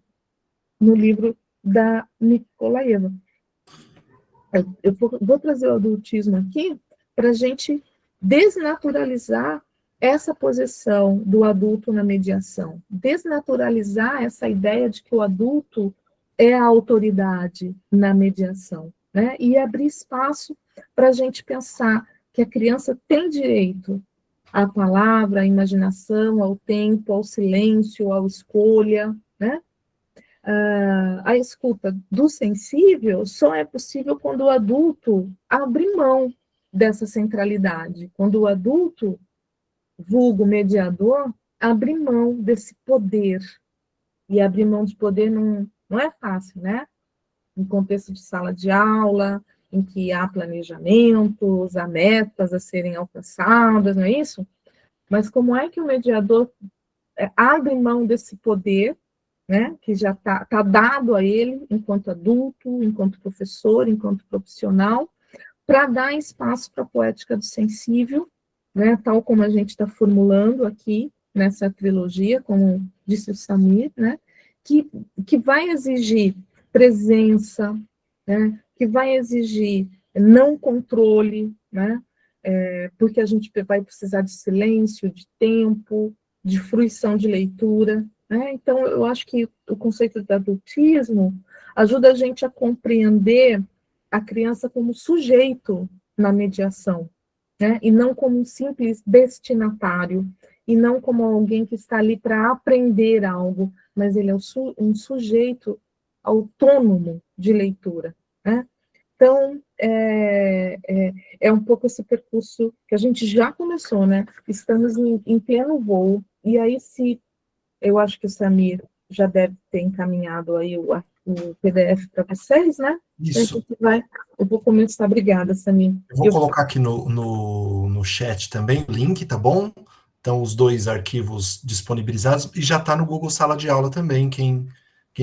livro da Nikolaeva. Eu vou trazer o adultismo aqui para a gente desnaturalizar essa posição do adulto na mediação, desnaturalizar essa ideia de que o adulto é a autoridade na mediação, né? E abrir espaço para a gente pensar que a criança tem direito à palavra, à imaginação, ao tempo, ao silêncio, à escolha, né? A escuta do sensível só é possível quando o adulto abre mão dessa centralidade, quando o adulto, vulgo mediador, abre mão desse poder. E abrir mão de poder não é fácil, né? Em contexto de sala de aula, em que há planejamentos, há metas a serem alcançadas, não é isso? Mas como é que o mediador abre mão desse poder, né, que já tá dado a ele, enquanto adulto, enquanto professor, enquanto profissional, para dar espaço para a poética do sensível, né, tal como a gente está formulando aqui, nessa trilogia, como disse o Samir, né, que vai exigir presença, né, que vai exigir não controle, né, porque a gente vai precisar de silêncio, de tempo, de fruição de leitura, né? Então, eu acho que o conceito do adultismo ajuda a gente a compreender a criança como sujeito na mediação, né? E não como um simples destinatário, e não como alguém que está ali para aprender algo, mas ele é um sujeito autônomo de leitura, né? Então, é um pouco esse percurso que a gente já começou, né? Estamos em pleno voo, e aí eu acho que o Samir já deve ter encaminhado aí o PDF para vocês, né? Isso. Eu vou começar. Obrigada, Samir. Eu vou colocar aqui no chat também o link, tá bom? Então, os 2 arquivos disponibilizados, e já está no Google Sala de Aula também, quem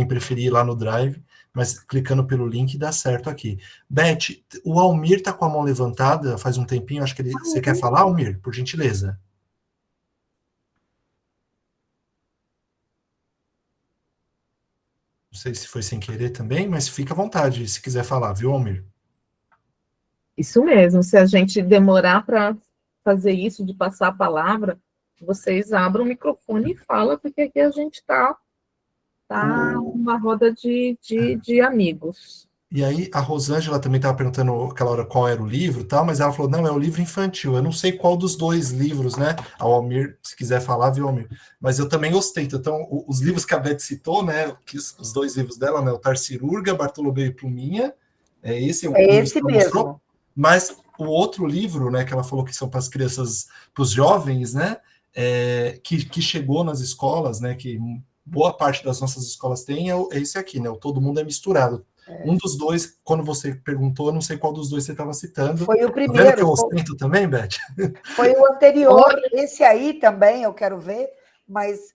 preferir ir lá no Drive, mas clicando pelo link dá certo aqui. Beth, o Almir está com a mão levantada faz um tempinho, acho que você quer falar, Almir, por gentileza? Não sei se foi sem querer também, mas fica à vontade se quiser falar, viu, Almir? Isso mesmo, se a gente demorar para fazer isso, de passar a palavra, vocês abram o microfone e falam, porque aqui a gente está uma roda de amigos. E aí a Rosângela também estava perguntando aquela hora qual era o livro e tal, mas ela falou, não, é o livro infantil. Eu não sei qual dos 2 livros, né? A Almir, se quiser falar, viu, Almir? Mas eu também gostei. Então, os livros que a Beth citou, né? Os 2 livros dela, né? O Tarcirurga, Bartolomeu e Pluminha. Esse é o livro esse que ela mesmo. mostrou. Mas o outro livro, né, que ela falou que são para as crianças, para os jovens, né? Que chegou nas escolas, né? Que boa parte das nossas escolas tem, é esse aqui, né? O Todo Mundo é Misturado. Um dos 2, quando você perguntou, eu não sei qual dos 2 você estava citando. Foi o Tá vendo primeiro. que eu ostento também, Beth? Foi o anterior. Esse aí também eu quero ver, mas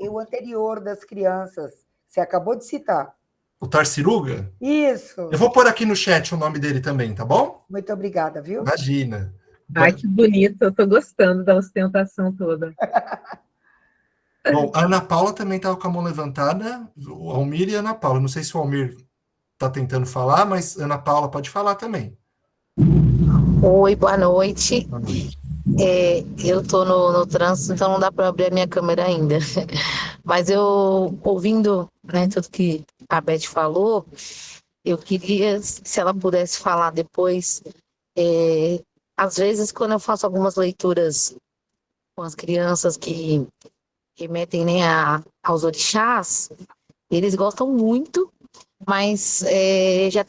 o anterior das crianças. Você acabou de citar. O Tarciruga? Isso. Eu vou pôr aqui no chat o nome dele também, tá bom? Muito obrigada, viu? Imagina. Ai, que bonito, eu estou gostando da ostentação toda. Bom, a Ana Paula também estava com a mão levantada, o Almir e a Ana Paula. Não sei se o Almir está tentando falar, mas Ana Paula pode falar também. Oi, boa noite. Boa noite. Eu estou no trânsito, então não dá para abrir a minha câmera ainda. Mas eu, ouvindo, né, tudo que a Beth falou, eu queria, se ela pudesse falar depois, às vezes quando eu faço algumas leituras com as crianças que remetem, né, aos orixás, eles gostam muito, mas já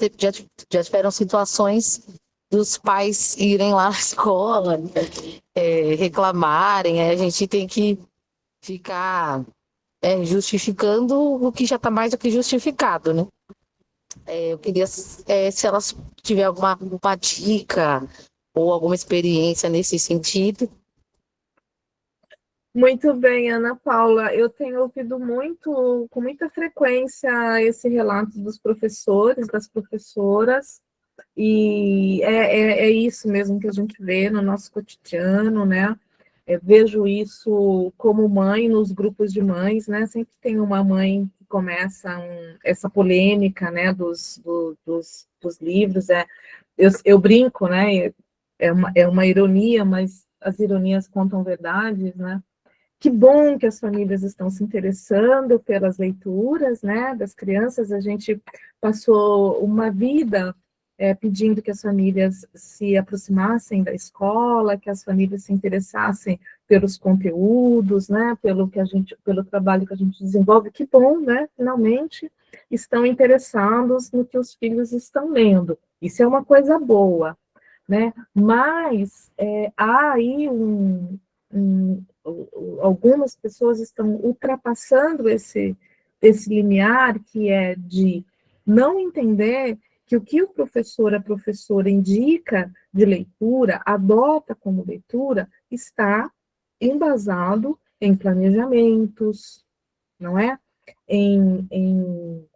tiveram situações dos pais irem lá na escola, reclamarem, a gente tem que ficar justificando o que já está mais do que justificado, né? Eu queria, se elas tiver alguma dica ou alguma experiência nesse sentido. Muito bem, Ana Paula. Eu tenho ouvido com muita frequência esse relato dos professores, das professoras, e é isso mesmo que a gente vê no nosso cotidiano, né? Vejo isso como mãe nos grupos de mães, né? Sempre tem uma mãe que começa essa polêmica, né? Dos livros. Eu brinco, né? É uma ironia, mas as ironias contam verdades, né? Que bom que as famílias estão se interessando pelas leituras, né, das crianças. A gente passou uma vida pedindo que as famílias se aproximassem da escola, que as famílias se interessassem pelos conteúdos, né, pelo trabalho que a gente desenvolve. Que bom, né, finalmente estão interessados no que os filhos estão lendo. Isso é uma coisa boa, né? Mas há aí algumas pessoas estão ultrapassando esse limiar, que é de não entender que o que o professor, a professora indica de leitura, adota como leitura, está embasado em planejamentos, não é? Em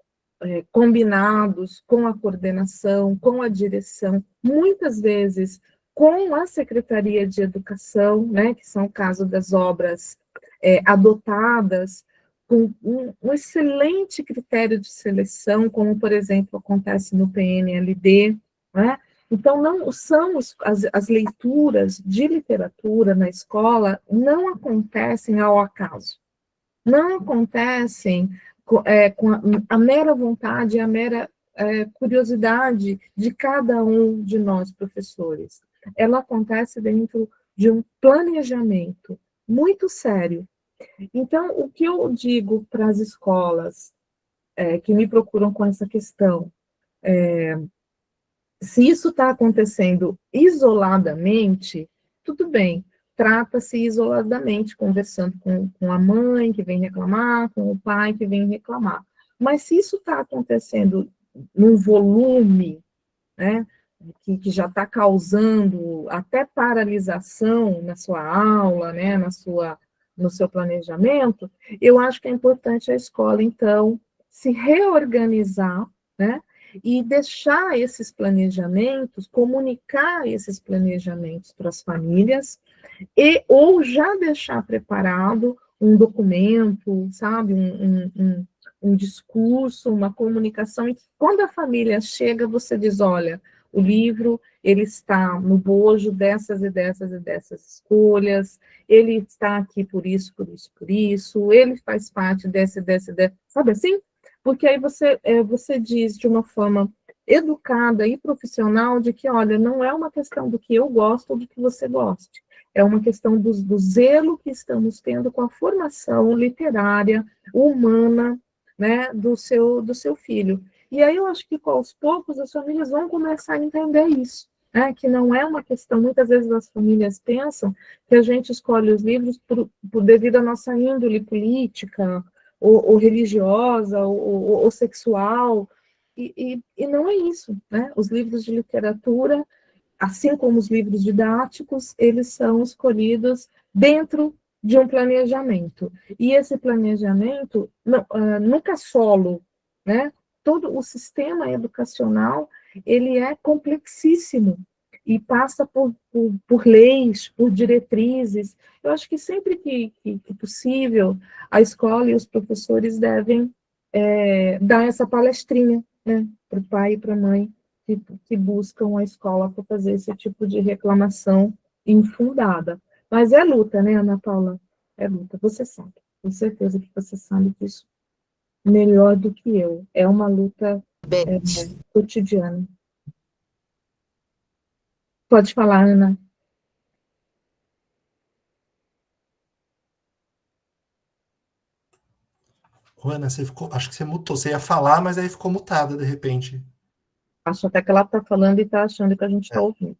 combinados com a coordenação, com a direção, muitas vezes com a Secretaria de Educação, né, que são o caso das obras adotadas com um excelente critério de seleção, como, por exemplo, acontece no PNLD, né? Então, não são as leituras de literatura na escola não acontecem ao acaso, não acontecem com a mera vontade, a mera curiosidade de cada um de nós, professores. Ela acontece dentro de um planejamento muito sério. Então, o que eu digo para as escolas que me procuram com essa questão, se isso está acontecendo isoladamente, tudo bem, trata-se isoladamente, conversando com a mãe que vem reclamar, com o pai que vem reclamar. Mas se isso está acontecendo num volume, né, que já está causando até paralisação na sua aula, né, no seu planejamento, eu acho que é importante a escola, então, se reorganizar, né, e deixar esses planejamentos, comunicar esses planejamentos para as famílias, ou já deixar preparado um documento, sabe, um discurso, uma comunicação, e quando a família chega, você diz, olha, o livro, ele está no bojo dessas e dessas e dessas escolhas, ele está aqui por isso, por isso, por isso, ele faz parte dessa, sabe assim? Porque aí você diz de uma forma educada e profissional de que, olha, não é uma questão do que eu gosto ou do que você goste, é uma questão do zelo que estamos tendo com a formação literária, humana, né, do seu filho. E aí eu acho que, aos poucos, as famílias vão começar a entender isso, né, que não é uma questão, muitas vezes as famílias pensam que a gente escolhe os livros devido à nossa índole política, ou religiosa, ou sexual, e não é isso, né? Os livros de literatura, assim como os livros didáticos, eles são escolhidos dentro de um planejamento. E esse planejamento nunca é solo, né? Todo o sistema educacional, ele é complexíssimo e passa por leis, por diretrizes. Eu acho que sempre que possível, a escola e os professores devem dar essa palestrinha, né, para o pai e para a mãe que buscam a escola para fazer esse tipo de reclamação infundada. Mas é luta, né, Ana Paula? É luta, você sabe. Com certeza que você sabe disso melhor do que eu. É uma luta cotidiana. Pode falar, Ana. Ana, você ficou, acho que você mutou. Você ia falar, mas aí ficou mutada de repente. Acho até que ela está falando e está achando que a gente está ouvindo.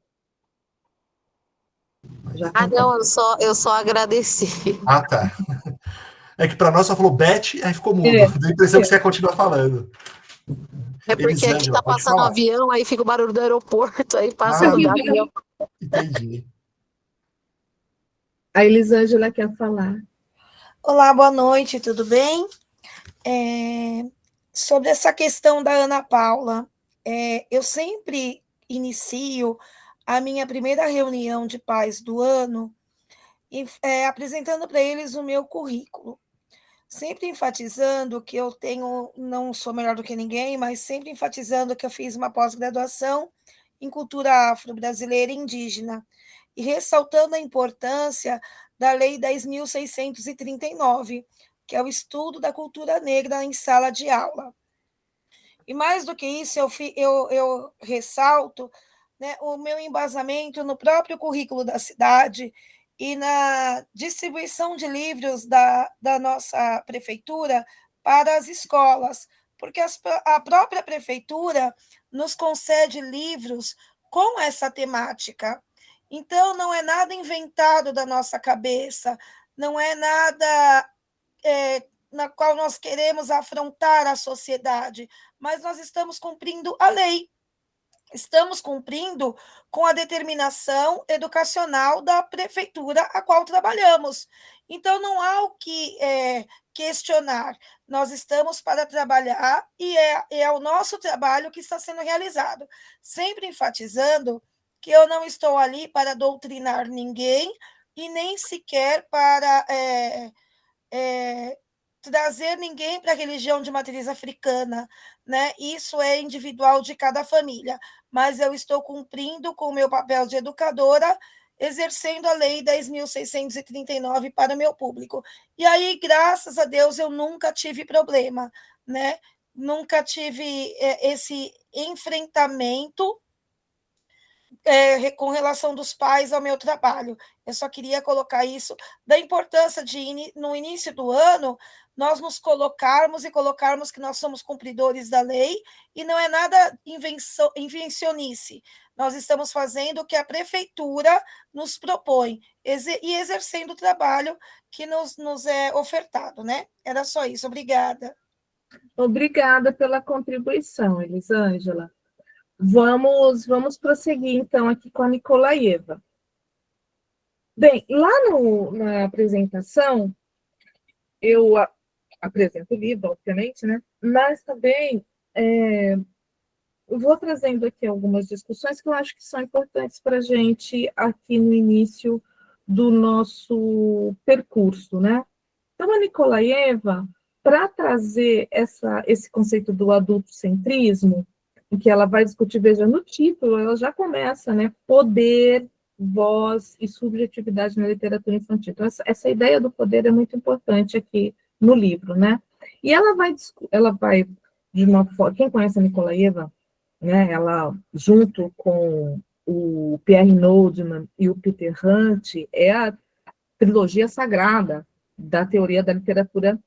Já Não, eu só agradeci. Ah, tá. É que para nós só falou Beth, aí ficou mudo. Deu a impressão que você ia continuar falando. É porque aqui Elisângela, tá pode passando um falar. avião, aí fica o barulho do aeroporto, aí passa Ah, o avião. entendi. A Elisângela quer falar. Olá, boa noite, tudo bem? Sobre essa questão da Ana Paula, eu sempre inicio a minha primeira reunião de pais do ano apresentando para eles o meu currículo, sempre enfatizando que eu não sou melhor do que ninguém, mas sempre enfatizando que eu fiz uma pós-graduação em cultura afro-brasileira e indígena, e ressaltando a importância da Lei 10.639, que é o estudo da cultura negra em sala de aula. E mais do que isso, eu ressalto, né, o meu embasamento no próprio currículo da cidade e na distribuição de livros da nossa prefeitura para as escolas, porque a própria prefeitura nos concede livros com essa temática. Então, não é nada inventado da nossa cabeça, não é nada na qual nós queremos afrontar a sociedade, mas nós estamos cumprindo a lei. Estamos cumprindo com a determinação educacional da prefeitura a qual trabalhamos. Então, não há o que questionar. Nós estamos para trabalhar e é o nosso trabalho que está sendo realizado. Sempre enfatizando que eu não estou ali para doutrinar ninguém e nem sequer para trazer ninguém para a religião de matriz africana, né? Isso é individual de cada família. mas eu estou cumprindo com o meu papel de educadora, exercendo a Lei 10.639 para o meu público. E aí, graças a Deus, eu nunca tive problema, né? Nunca tive esse enfrentamento com relação dos pais ao meu trabalho. Eu só queria colocar isso, da importância de, no início do ano, nós nos colocarmos que nós somos cumpridores da lei, e não é nada invencionice. Nós estamos fazendo o que a prefeitura nos propõe, e exercendo o trabalho que nos é ofertado, né? Era só isso, obrigada. Obrigada pela contribuição, Elisângela. Vamos prosseguir, então, aqui com a Nikolaeva. Bem, lá na apresentação, eu apresento o livro, obviamente, né? Mas também eu vou trazendo aqui algumas discussões que eu acho que são importantes para a gente aqui no início do nosso percurso, né? Então, a Nikolaeva, para trazer esse conceito do adultocentrismo, em que ela vai discutir, veja, no título, ela já começa, né? Poder, voz e subjetividade na literatura infantil. Então, essa ideia do poder é muito importante aqui no livro, né? E ela vai de uma forma... Quem conhece a Nikolaeva, né? Ela, junto com o Pierre Nordman e o Peter Hunt, é a trilogia sagrada da teoria da literatura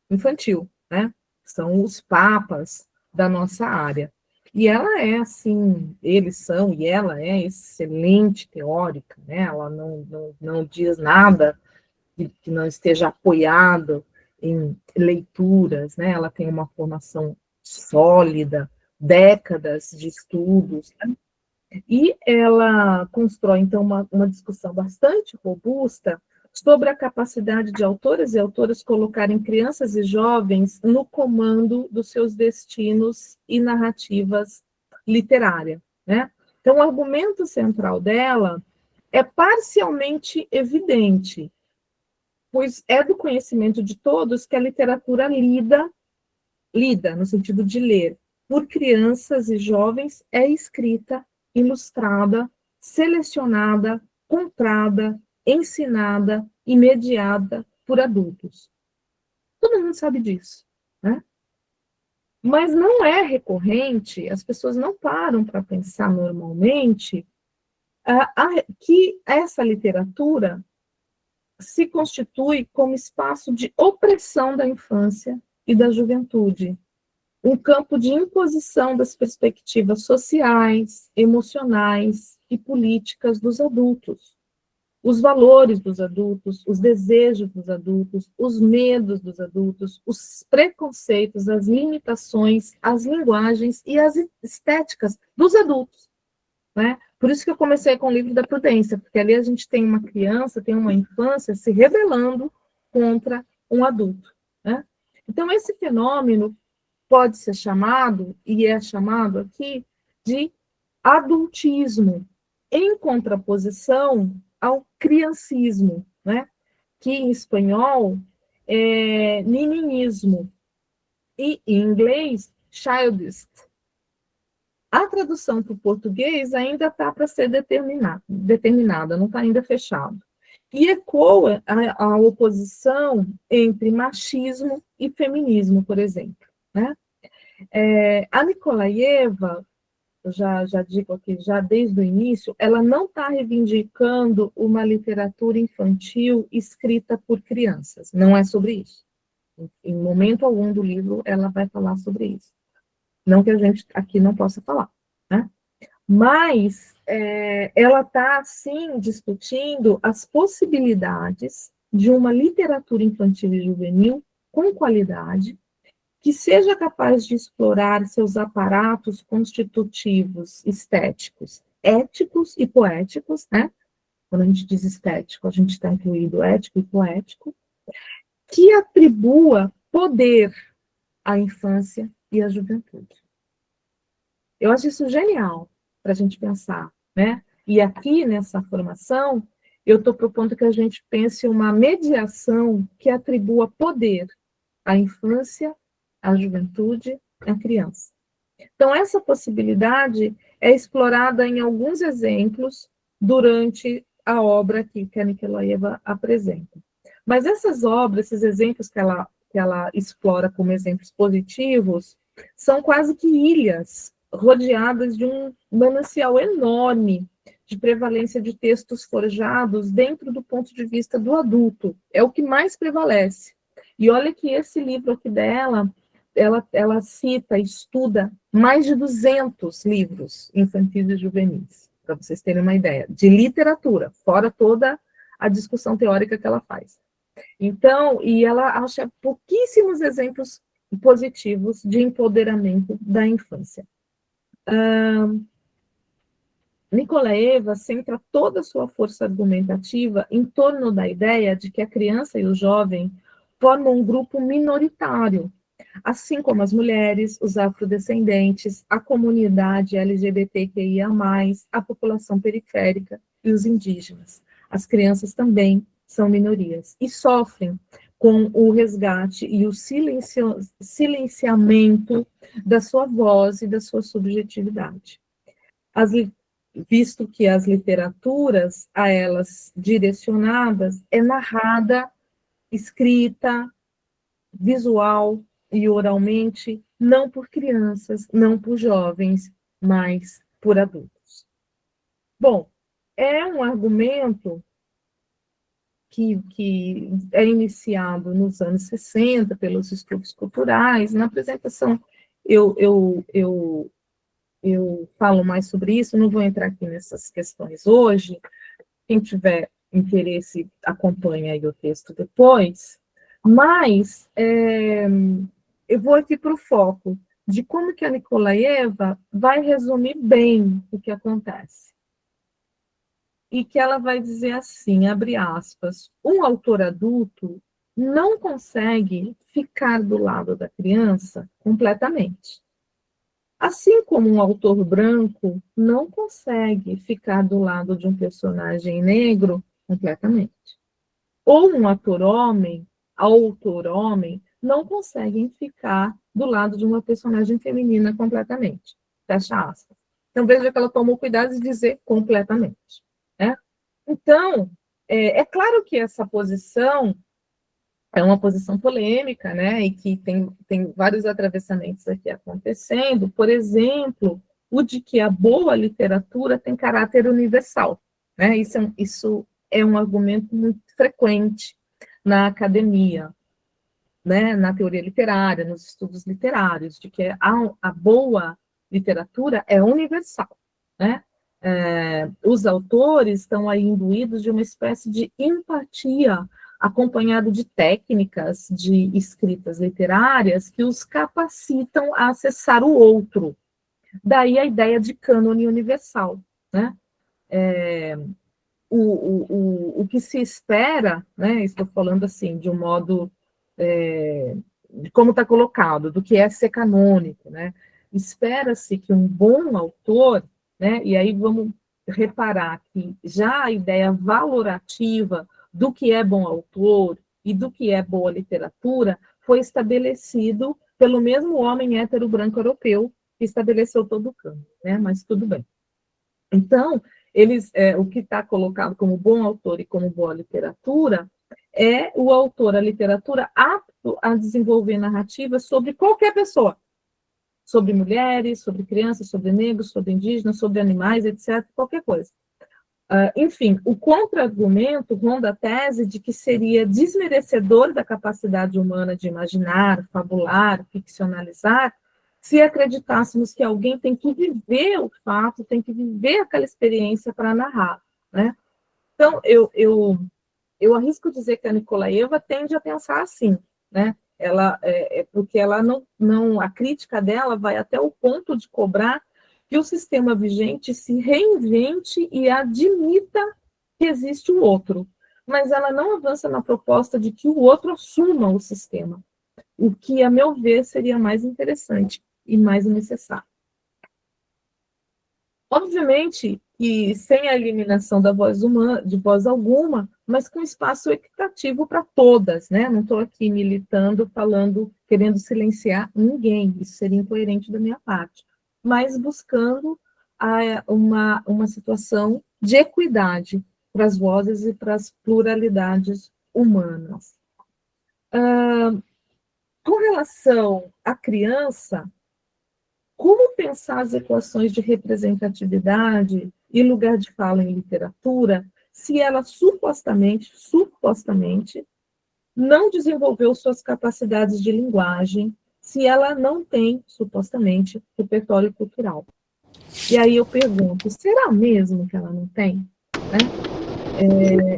infantil, né? São os papas da nossa área. E ela é, assim, ela é excelente teórica, né? Ela não diz nada que não esteja apoiado em leituras, né? Ela tem uma formação sólida, décadas de estudos, né? E ela constrói, então, uma discussão bastante robusta sobre a capacidade de autoras e autoras colocarem crianças e jovens no comando dos seus destinos e narrativas literárias, né? Então, o argumento central dela é parcialmente evidente, pois é do conhecimento de todos que a literatura lida, no sentido de ler, por crianças e jovens, é escrita, ilustrada, selecionada, comprada, ensinada e mediada por adultos. Todo mundo sabe disso, né? Mas não é recorrente, as pessoas não param para pensar normalmente que essa literatura se constitui como espaço de opressão da infância e da juventude, um campo de imposição das perspectivas sociais, emocionais e políticas dos adultos. Os valores dos adultos, os desejos dos adultos, os medos dos adultos, os preconceitos, as limitações, as linguagens e as estéticas dos adultos, né? Por isso que eu comecei com o livro da Prudência, porque ali a gente tem uma criança, tem uma infância se rebelando contra um adulto, né? Então, esse fenômeno pode ser chamado, e é chamado aqui, de adultismo, em contraposição ao criancismo, né? Que em espanhol é nininismo, e em inglês, childish. A tradução para o português ainda está para ser determinada, não está ainda fechado. E ecoa a oposição entre machismo e feminismo, por exemplo, né? A Nikolaeva, já digo aqui, já desde o início, ela não está reivindicando uma literatura infantil escrita por crianças. Não é sobre isso. Em momento algum do livro, ela vai falar sobre isso. Não que a gente aqui não possa falar, né? Mas ela está, sim, discutindo as possibilidades de uma literatura infantil e juvenil com qualidade, que seja capaz de explorar seus aparatos constitutivos estéticos, éticos e poéticos, né? Quando a gente diz estético, a gente está incluindo ético e poético, que atribua poder à infância e à juventude. Eu acho isso genial para a gente pensar, né? E aqui, nessa formação, eu estou propondo que a gente pense uma mediação que atribua poder à infância, à juventude, à criança. Então, essa possibilidade é explorada em alguns exemplos durante a obra que a Nikolaeva apresenta. Mas essas obras, esses exemplos que ela explora como exemplos positivos, são quase que ilhas rodeadas de um manancial enorme de prevalência de textos forjados dentro do ponto de vista do adulto. É o que mais prevalece. E olha que esse livro aqui dela, ela cita, estuda mais de 200 livros infantis e juvenis, para vocês terem uma ideia, de literatura, fora toda a discussão teórica que ela faz. Então, e ela acha pouquíssimos exemplos positivos de empoderamento da infância. Nikolaeva centra toda a sua força argumentativa em torno da ideia de que a criança e o jovem formam um grupo minoritário, assim como as mulheres, os afrodescendentes, a comunidade LGBTQIA+, a população periférica e os indígenas. As crianças também são minorias e sofrem com o resgate e o silenciamento da sua voz e da sua subjetividade. Visto que as literaturas a elas direcionadas é narrada, escrita, visual e oralmente, não por crianças, não por jovens, mas por adultos. Bom, é um argumento que é iniciado nos anos 60 pelos estudos culturais. Na apresentação eu falo mais sobre isso, não vou entrar aqui nessas questões hoje. Quem tiver interesse, acompanha aí o texto depois. Mas eu vou aqui para o foco de como que a Nikolaeva vai resumir bem o que acontece. E que ela vai dizer assim, abre aspas, um autor adulto não consegue ficar do lado da criança completamente. Assim como um autor branco não consegue ficar do lado de um personagem negro completamente. Ou um autor homem, não conseguem ficar do lado de uma personagem feminina completamente. Fecha aspas. Então, veja que ela tomou cuidado de dizer completamente. Né? Então, é claro que essa posição é uma posição polêmica, né, e que tem vários atravessamentos aqui acontecendo. Por exemplo, o de que a boa literatura tem caráter universal. Né? Isso é um argumento muito frequente na academia, né, na teoria literária, nos estudos literários, de que a boa literatura é universal. Né? Os autores estão aí imbuídos de uma espécie de empatia, acompanhado de técnicas de escritas literárias que os capacitam a acessar o outro. Daí a ideia de cânone universal. Né? O que se espera, né, estou falando assim, de um modo, de como está colocado, do que é ser canônico, né? Espera-se que um bom autor, né, e aí vamos reparar que já a ideia valorativa do que é bom autor e do que é boa literatura foi estabelecido pelo mesmo homem hétero branco europeu que estabeleceu todo o cânone, né? Mas tudo bem. Então, o que está colocado como bom autor e como boa literatura é o autor, a literatura, apto a desenvolver narrativas sobre qualquer pessoa, sobre mulheres, sobre crianças, sobre negros, sobre indígenas, sobre animais, etc., qualquer coisa. Enfim, o contra-argumento ronda a tese de que seria desmerecedor da capacidade humana de imaginar, fabular, ficcionalizar, se acreditássemos que alguém tem que viver o fato, tem que viver aquela experiência para narrar. Né? Então, eu arrisco dizer que a Nikolaeva tende a pensar assim, né? Porque ela não, a crítica dela vai até o ponto de cobrar que o sistema vigente se reinvente e admita que existe o outro, mas ela não avança na proposta de que o outro assuma o sistema, o que, a meu ver, seria mais interessante e mais necessário. Obviamente que sem a eliminação da voz humana, de voz alguma, mas com espaço equitativo para todas, né? Não estou aqui militando, falando, querendo silenciar ninguém, isso seria incoerente da minha parte, mas buscando uma situação de equidade para as vozes e para as pluralidades humanas. Com relação à criança, como pensar as equações de representatividade e lugar de fala em literatura, se ela supostamente não desenvolveu suas capacidades de linguagem, se ela não tem, supostamente, repertório cultural? E aí eu pergunto, será mesmo que ela não tem? Né?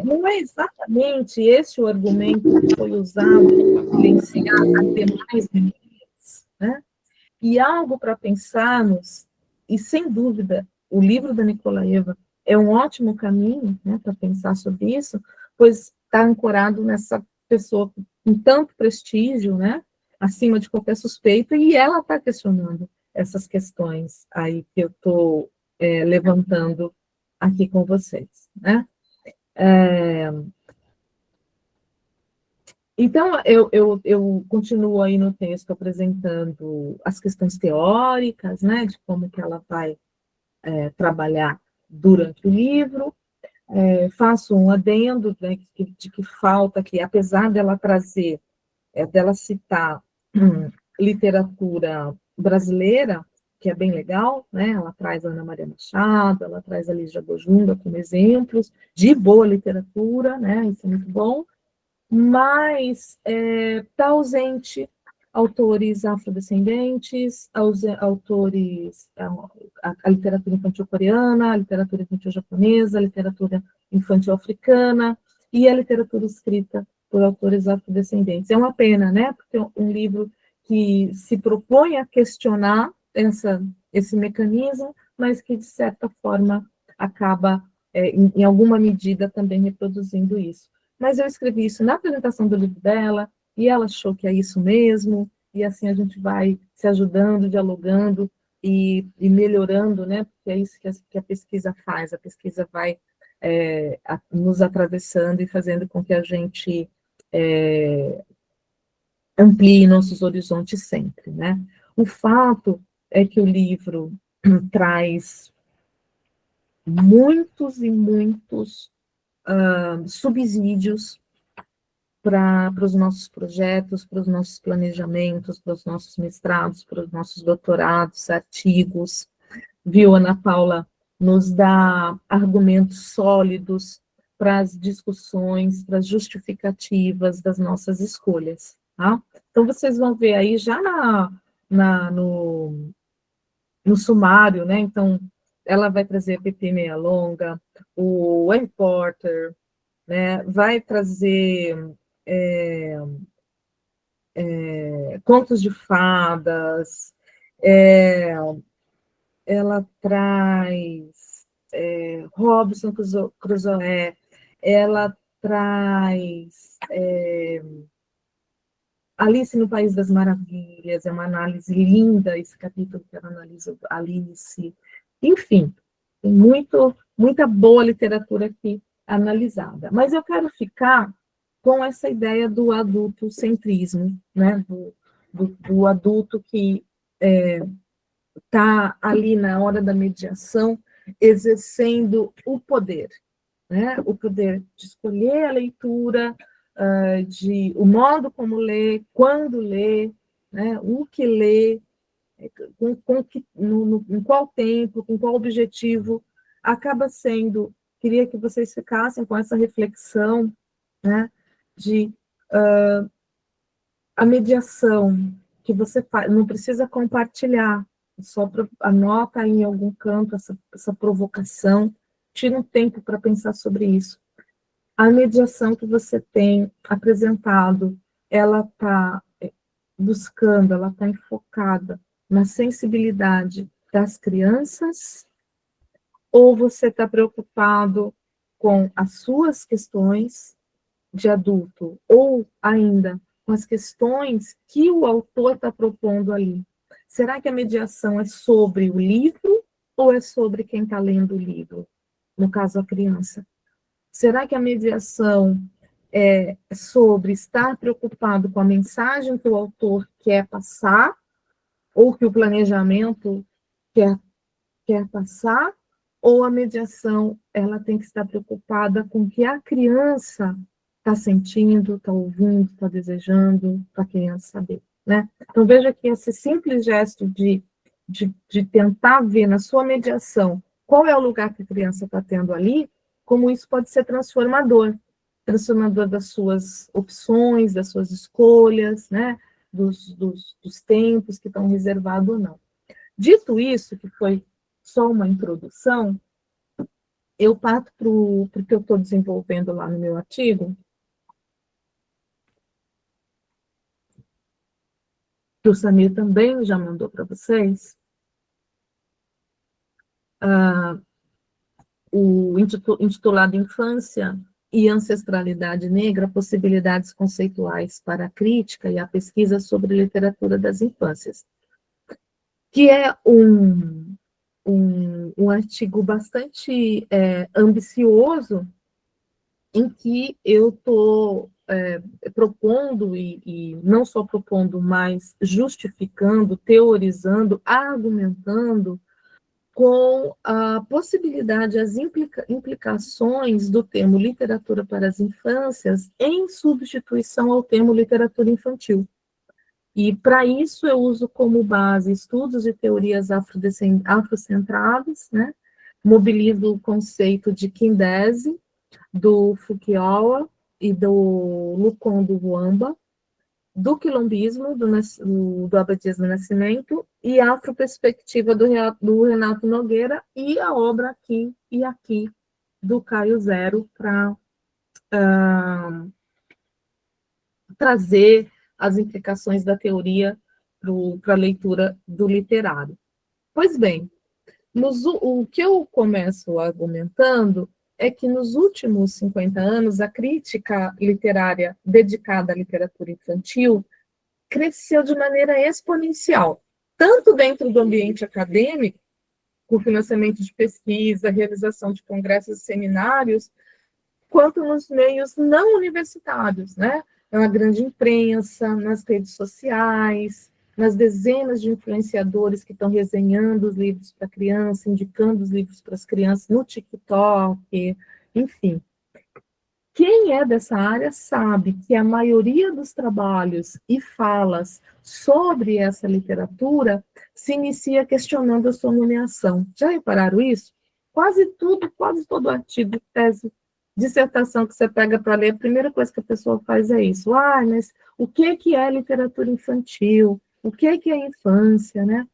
Não é exatamente esse o argumento que foi usado para silenciar as demais minorias, né? E algo para pensarmos, e sem dúvida, o livro da Nikolaeva é um ótimo caminho, né, para pensar sobre isso, pois está ancorado nessa pessoa com tanto prestígio, né, acima de qualquer suspeita, e ela está questionando essas questões aí que eu estou levantando aqui com vocês, né? Então, eu continuo aí no texto apresentando as questões teóricas, né, de como que ela vai trabalhar durante o livro, faço um adendo, né, de que falta, que apesar dela trazer, dela citar literatura brasileira, que é bem legal, né, ela traz a Ana Maria Machado, ela traz a Lígia Gojunga como exemplos de boa literatura, né, isso é muito bom, mas está ausente autores afrodescendentes, autores, a literatura infantil coreana, a literatura infantil japonesa, a literatura infantil africana e a literatura escrita por autores afrodescendentes. É uma pena, né? Porque é um livro que se propõe a questionar esse mecanismo, mas que, de certa forma, acaba, em alguma medida, também reproduzindo isso. Mas eu escrevi isso na apresentação do livro dela, e ela achou que é isso mesmo, e assim a gente vai se ajudando, dialogando e melhorando, né? Porque é isso que a pesquisa faz, a pesquisa vai nos atravessando e fazendo com que a gente amplie nossos horizontes sempre, né? O fato é que o livro traz muitos e muitos subsídios para os nossos projetos, para os nossos planejamentos, para os nossos mestrados, para os nossos doutorados, artigos. Viu, Ana Paula, nos dá argumentos sólidos para as discussões, para as justificativas das nossas escolhas. Tá? Então, vocês vão ver aí já no sumário, né? Então, ela vai trazer a PP Meia Longa, o Harry Potter, né? Vai trazer contos de fadas, ela traz Robinson Crusoe, ela traz Alice no País das Maravilhas, é uma análise linda, esse capítulo que ela analisa Alice, enfim, tem muita boa literatura aqui analisada. Mas eu quero ficar com essa ideia do adultocentrismo, né? do adulto que está ali na hora da mediação, exercendo o poder, né? O poder de escolher a leitura, o modo como ler, quando ler, né? O que ler, em qual tempo, com qual objetivo, acaba sendo, queria que vocês ficassem com essa reflexão, né, de a mediação que você faz, não precisa compartilhar, só anota em algum canto essa provocação, tira um tempo para pensar sobre isso. A mediação que você tem apresentado, ela está buscando, ela está enfocada na sensibilidade das crianças, ou você está preocupado com as suas questões de adulto, ou ainda com as questões que o autor está propondo ali? Será que a mediação é sobre o livro, ou é sobre quem está lendo o livro? No caso, a criança. Será que a mediação é sobre estar preocupado com a mensagem que o autor quer passar, ou que o planejamento quer quer passar, ou a mediação ela tem que estar preocupada com o que a criança está sentindo, está ouvindo, está desejando, para a criança saber, né? Então, veja que esse simples gesto de tentar ver na sua mediação qual é o lugar que a criança está tendo ali, como isso pode ser transformador das suas opções, das suas escolhas, né? Dos tempos que estão reservados ou não. Dito isso, que foi só uma introdução, eu parto para o que eu estou desenvolvendo lá no meu artigo, que o Samir também já mandou para vocês, o intitulado Infância e Ancestralidade Negra, possibilidades conceituais para a crítica e a pesquisa sobre literatura das infâncias, que é um artigo bastante ambicioso, em que eu estou propondo, e não só propondo, mas justificando, teorizando, argumentando com a possibilidade, as implicações do termo literatura para as infâncias em substituição ao termo literatura infantil. E, para isso, eu uso como base estudos e teorias afrocentradas, né? Mobilizo o conceito de Kindesi, do Fukuyama e do Lukonde Wamba, do quilombismo, do Abadias do Nascimento, e a afroperspectiva do Renato Nogueira, e a obra Aqui e Aqui, do Caio Zero, para trazer as implicações da teoria para a leitura do literário. Pois bem, o que eu começo argumentando é que nos últimos 50 anos, a crítica literária dedicada à literatura infantil cresceu de maneira exponencial, tanto dentro do ambiente acadêmico, com financiamento de pesquisa, realização de congressos e seminários, quanto nos meios não universitários, né? Na grande imprensa, nas redes sociais, nas dezenas de influenciadores que estão resenhando os livros para criança, indicando os livros para as crianças no TikTok, enfim. Quem é dessa área sabe que a maioria dos trabalhos e falas sobre essa literatura se inicia questionando a sua nomeação. Já repararam isso? Quase todo artigo, tese, dissertação que você pega para ler, a primeira coisa que a pessoa faz é isso. Mas o que é literatura infantil? O que é infância, né?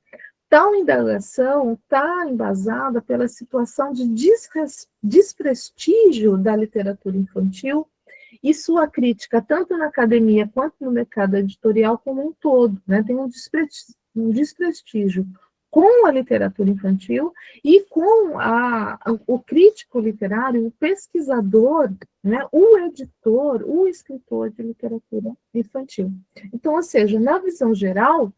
Tal indagação está embasada pela situação de desprestígio da literatura infantil e sua crítica, tanto na academia quanto no mercado editorial como um todo, né? Tem um desprestígio com a literatura infantil e com o crítico literário, o pesquisador, né? O editor, o escritor de literatura infantil. Então, ou seja, na visão geral,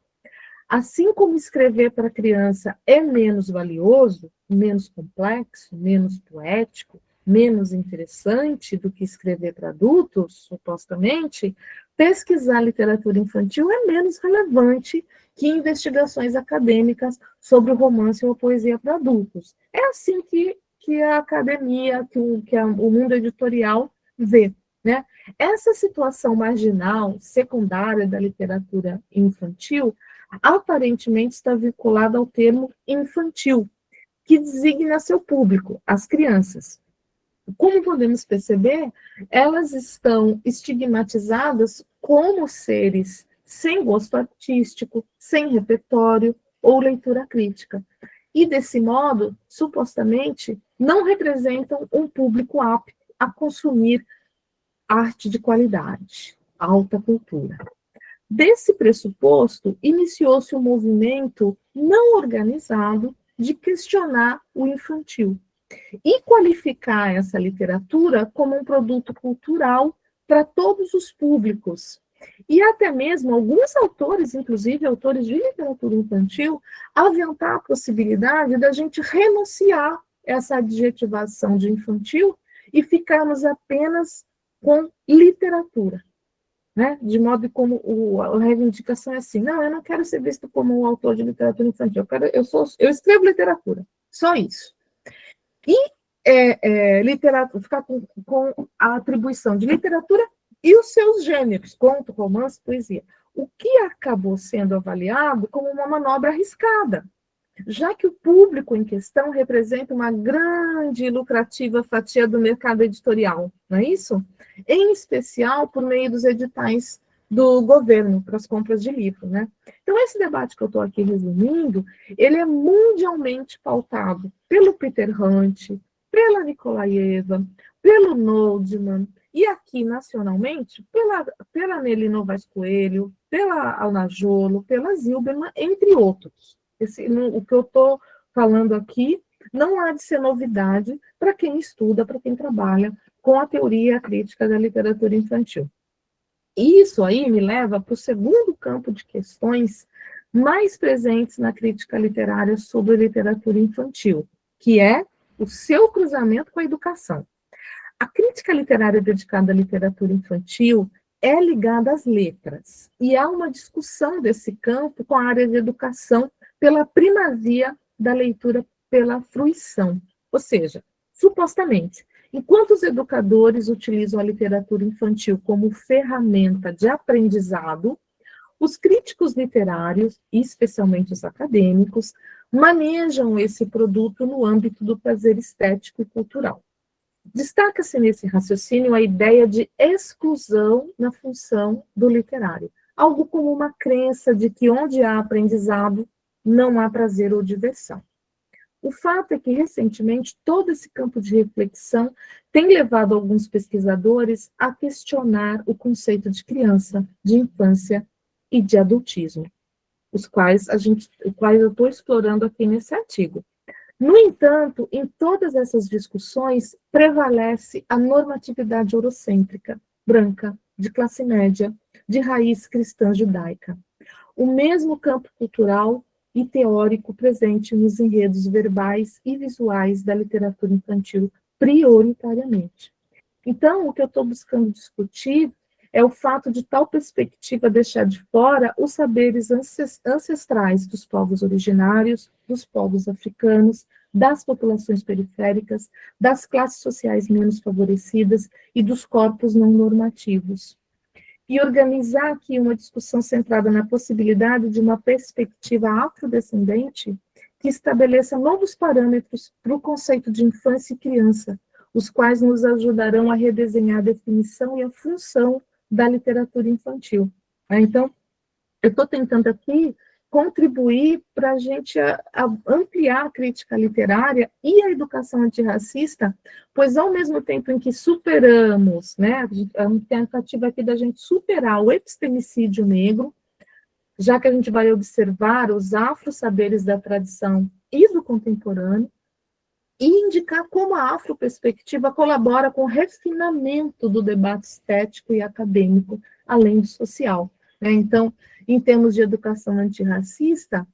assim como escrever para criança é menos valioso, menos complexo, menos poético, menos interessante do que escrever para adultos, supostamente, pesquisar literatura infantil é menos relevante que investigações acadêmicas sobre o romance ou a poesia para adultos. É assim que a academia, que o mundo editorial vê, né? Essa situação marginal, secundária da literatura infantil, aparentemente está vinculada ao termo infantil, que designa seu público, as crianças. Como podemos perceber, elas estão estigmatizadas como seres sem gosto artístico, sem repertório ou leitura crítica. E, desse modo, supostamente, não representam um público apto a consumir arte de qualidade, alta cultura. Desse pressuposto, iniciou-se um movimento não organizado de questionar o infantil e qualificar essa literatura como um produto cultural para todos os públicos. E até mesmo alguns autores, inclusive autores de literatura infantil, aventar a possibilidade da gente renunciar essa adjetivação de infantil e ficarmos apenas com literatura. Né? De modo como a reivindicação é assim, não, eu não quero ser visto como um autor de literatura infantil, eu escrevo literatura, Só isso. E literatura, ficar com a atribuição de literatura e os seus gêneros, conto, romance, poesia. O que acabou sendo avaliado como uma manobra arriscada, já que o público em questão representa uma grande e lucrativa fatia do mercado editorial, não é isso? Em especial por meio dos editais do governo para as compras de livro, né? Então, esse debate que eu estou aqui resumindo, ele é mundialmente pautado pelo Peter Hunt, pela Nikolaeva, pelo Noldman, e aqui, nacionalmente, pela Nelly Novaes Coelho, pela Alna Jolo, pela Zilberman, entre outros. O que eu estou falando aqui não há de ser novidade para quem estuda, para quem trabalha com a teoria e a crítica da literatura infantil. E isso aí me leva para o segundo campo de questões mais presentes na crítica literária sobre literatura infantil, que é o seu cruzamento com a educação. A crítica literária dedicada à literatura infantil é ligada às letras, e há uma discussão desse campo com a área de educação pela primazia da leitura pela fruição. Ou seja, supostamente, enquanto os educadores utilizam a literatura infantil como ferramenta de aprendizado, os críticos literários, e especialmente os acadêmicos, manejam esse produto no âmbito do prazer estético e cultural. Destaca-se nesse raciocínio a ideia de exclusão na função do literário, algo como uma crença de que onde há aprendizado, não há prazer ou diversão. O fato é que, recentemente, todo esse campo de reflexão tem levado alguns pesquisadores a questionar o conceito de criança, de infância e de adultismo, os quais eu estou explorando aqui nesse artigo. No entanto, em todas essas discussões, prevalece a normatividade eurocêntrica, branca, de classe média, de raiz cristã judaica. O mesmo campo cultural e teórico presente nos enredos verbais e visuais da literatura infantil, prioritariamente. Então, o que eu estou buscando discutir é o fato de tal perspectiva deixar de fora os saberes ancestrais dos povos originários, dos povos africanos, das populações periféricas, das classes sociais menos favorecidas e dos corpos não normativos. E organizar aqui uma discussão centrada na possibilidade de uma perspectiva afrodescendente que estabeleça novos parâmetros para o conceito de infância e criança, os quais nos ajudarão a redesenhar a definição e a função da literatura infantil. Então, eu estou tentando aqui contribuir para a gente ampliar a crítica literária e a educação antirracista, pois ao mesmo tempo em que superamos, né, a tentativa aqui da gente superar o epistemicídio negro, já que a gente vai observar os afro-saberes da tradição e do contemporâneo, e indicar como a afroperspectiva colabora com o refinamento do debate estético e acadêmico, além do social. Então, em termos de educação antirracista,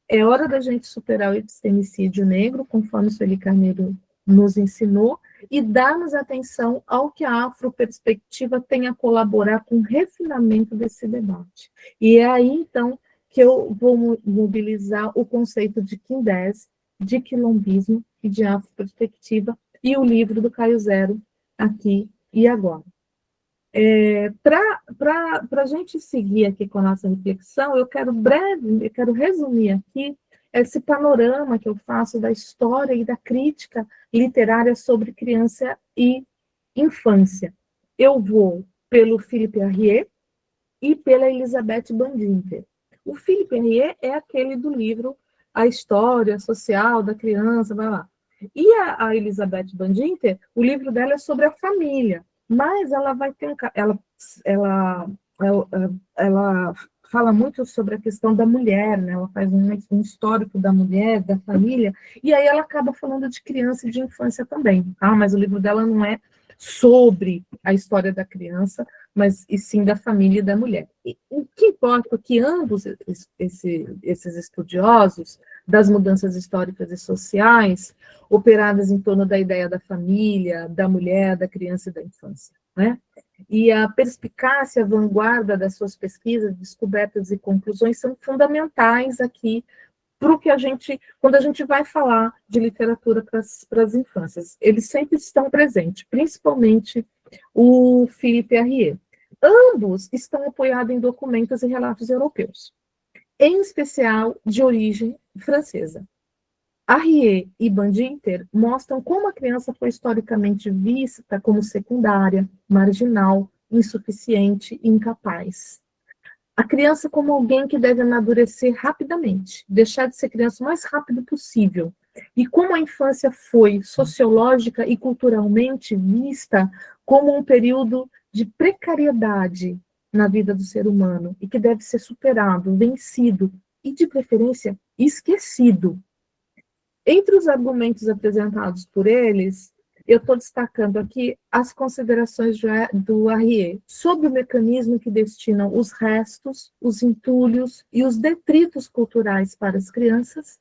é hora da gente superar o epistemicídio negro, conforme Sueli Carneiro nos ensinou, e darmos atenção ao que a afroperspectiva tem a colaborar com o refinamento desse debate. E é aí, então, que eu vou mobilizar o conceito de Quindés, de quilombismo e de afroperspectiva, e o livro do Caio Zero, Aqui e Agora. Para a gente seguir aqui com a nossa reflexão, eu quero resumir aqui esse panorama que eu faço da história e da crítica literária sobre criança e infância. Eu vou pelo Philippe Herrier e pela Elisabeth Badinter. O Philippe Herrier é aquele do livro A História Social da Criança, vai lá. E a Elisabeth Badinter, o livro dela é sobre a família, mas ela vai ter ela fala muito sobre a questão da mulher, né? Ela faz um histórico da mulher, da família, e aí ela acaba falando de criança e de infância também, tá? Mas o livro dela não é sobre a história da criança, mas e sim da família e da mulher. E o que importa é que ambos esses estudiosos das mudanças históricas e sociais, operadas em torno da ideia da família, da mulher, da criança e da infância, né? E a perspicácia, a vanguarda das suas pesquisas, descobertas e conclusões são fundamentais aqui quando a gente vai falar de literatura para as infâncias, eles sempre estão presentes, principalmente o Philippe Arrier. Ambos estão apoiados em documentos e relatos europeus, em especial de origem francesa. Arrier e Bandinger mostram como a criança foi historicamente vista como secundária, marginal, insuficiente e incapaz. A criança como alguém que deve amadurecer rapidamente, deixar de ser criança o mais rápido possível. E como a infância foi sociológica e culturalmente vista como um período de precariedade na vida do ser humano e que deve ser superado, vencido e, de preferência, esquecido. Entre os argumentos apresentados por eles, eu estou destacando aqui as considerações do Arrier sobre o mecanismo que destinam os restos, os entulhos e os detritos culturais para as crianças,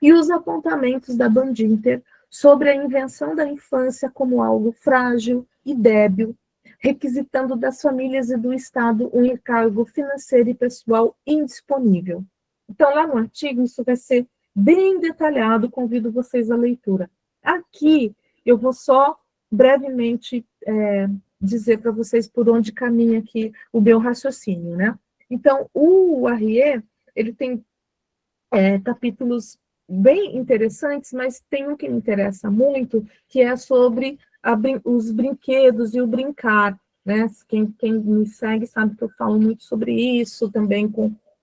e os apontamentos da Bandinger sobre a invenção da infância como algo frágil e débil, requisitando das famílias e do Estado um encargo financeiro e pessoal indisponível. Então, lá no artigo, isso vai ser bem detalhado, convido vocês à leitura. Aqui, eu vou só brevemente dizer para vocês por onde caminha aqui o meu raciocínio, né? Então, o Arrier, ele tem capítulos bem interessantes, mas tem um que me interessa muito, que é sobre os brinquedos e o brincar, né? Quem me segue sabe que eu falo muito sobre isso, também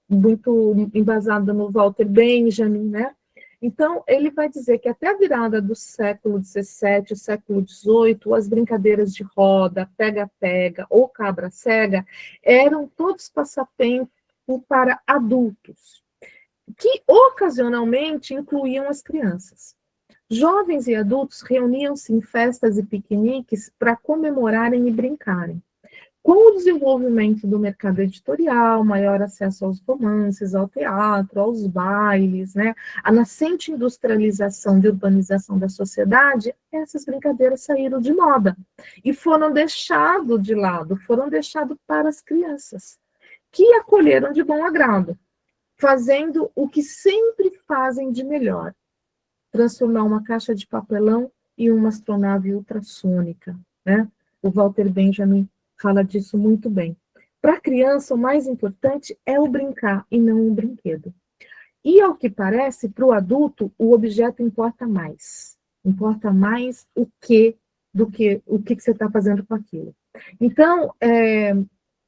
muito embasada no Walter Benjamin, né? Então, ele vai dizer que até a virada do século XVII, século XVIII, as brincadeiras de roda, pega-pega ou cabra-cega eram todos passatempos para adultos, que ocasionalmente incluíam as crianças. Jovens e adultos reuniam-se em festas e piqueniques para comemorarem e brincarem. Com o desenvolvimento do mercado editorial, maior acesso aos romances, ao teatro, aos bailes, né, a nascente industrialização e urbanização da sociedade, essas brincadeiras saíram de moda e foram deixadas de lado, foram deixadas para as crianças, que acolheram de bom agrado, fazendo o que sempre fazem de melhor, transformar uma caixa de papelão em uma astronave ultrassônica, né? O Walter Benjamin fala disso muito bem. Para a criança, o mais importante é o brincar e não o brinquedo. E, ao que parece, para o adulto, o objeto importa mais. Importa mais do que o que você está fazendo com aquilo. Então,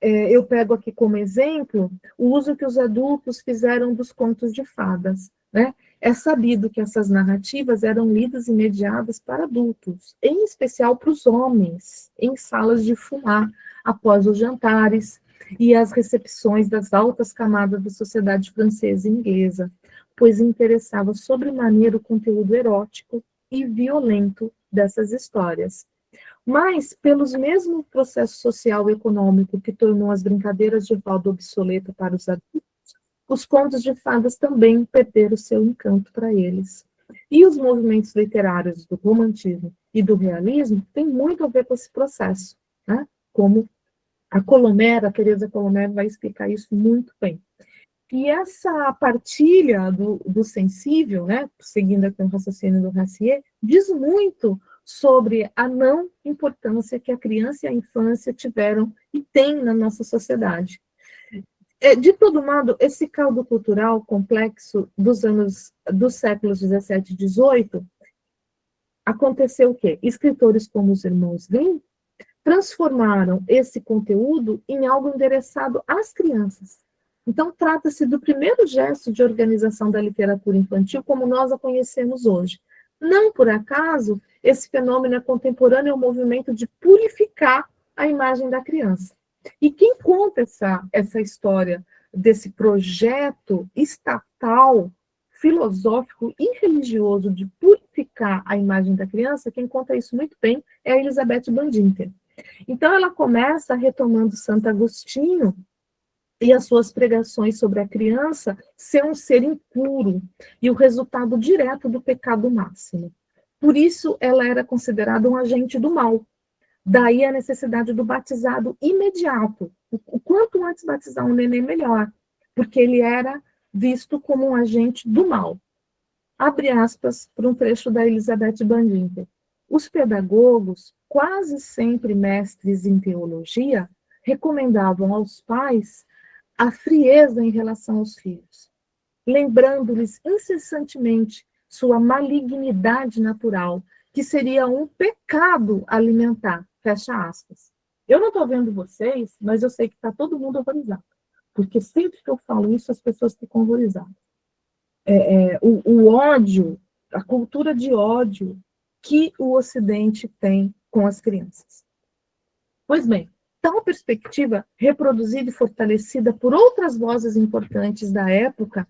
eu pego aqui como exemplo o uso que os adultos fizeram dos contos de fadas, né? É sabido que essas narrativas eram lidas e mediadas para adultos, em especial para os homens, em salas de fumar, após os jantares e as recepções das altas camadas da sociedade francesa e inglesa, pois interessava sobremaneira o conteúdo erótico e violento dessas histórias. Mas, pelos mesmos processos social e econômico que tornou as brincadeiras de roda obsoleta para os adultos, os contos de fadas também perderam seu encanto para eles. E os movimentos literários do romantismo e do realismo têm muito a ver com esse processo, né? Como a Teresa Colomé vai explicar isso muito bem. E essa partilha do sensível, né, seguindo aqui o raciocínio do Racier, diz muito sobre a não importância que a criança e a infância tiveram e têm na nossa sociedade. De todo modo, esse caldo cultural complexo dos séculos 17 e 18, aconteceu o quê? Escritores como os irmãos Grimm transformaram esse conteúdo em algo endereçado às crianças. Então, trata-se do primeiro gesto de organização da literatura infantil como nós a conhecemos hoje. Não por acaso, esse fenômeno é contemporâneo ao movimento de purificar a imagem da criança. E quem conta essa história desse projeto estatal, filosófico e religioso de purificar a imagem da criança, quem conta isso muito bem é a Elizabeth Bandinger. Então, ela começa retomando Santo Agostinho e as suas pregações sobre a criança ser um ser impuro e o resultado direto do pecado máximo. Por isso, ela era considerada um agente do mal. Daí a necessidade do batizado imediato. O quanto antes batizar um neném, melhor. Porque ele era visto como um agente do mal. Abre aspas para um trecho da Elizabeth Badinter. Os pedagogos, quase sempre mestres em teologia, recomendavam aos pais a frieza em relação aos filhos, lembrando-lhes incessantemente sua malignidade natural, que seria um pecado alimentar, fecha aspas. Eu não estou vendo vocês, mas eu sei que está todo mundo horrorizado, porque sempre que eu falo isso, as pessoas ficam horrorizadas. O ódio, a cultura de ódio que o Ocidente tem com as crianças. Pois bem, tal perspectiva, reproduzida e fortalecida por outras vozes importantes da época,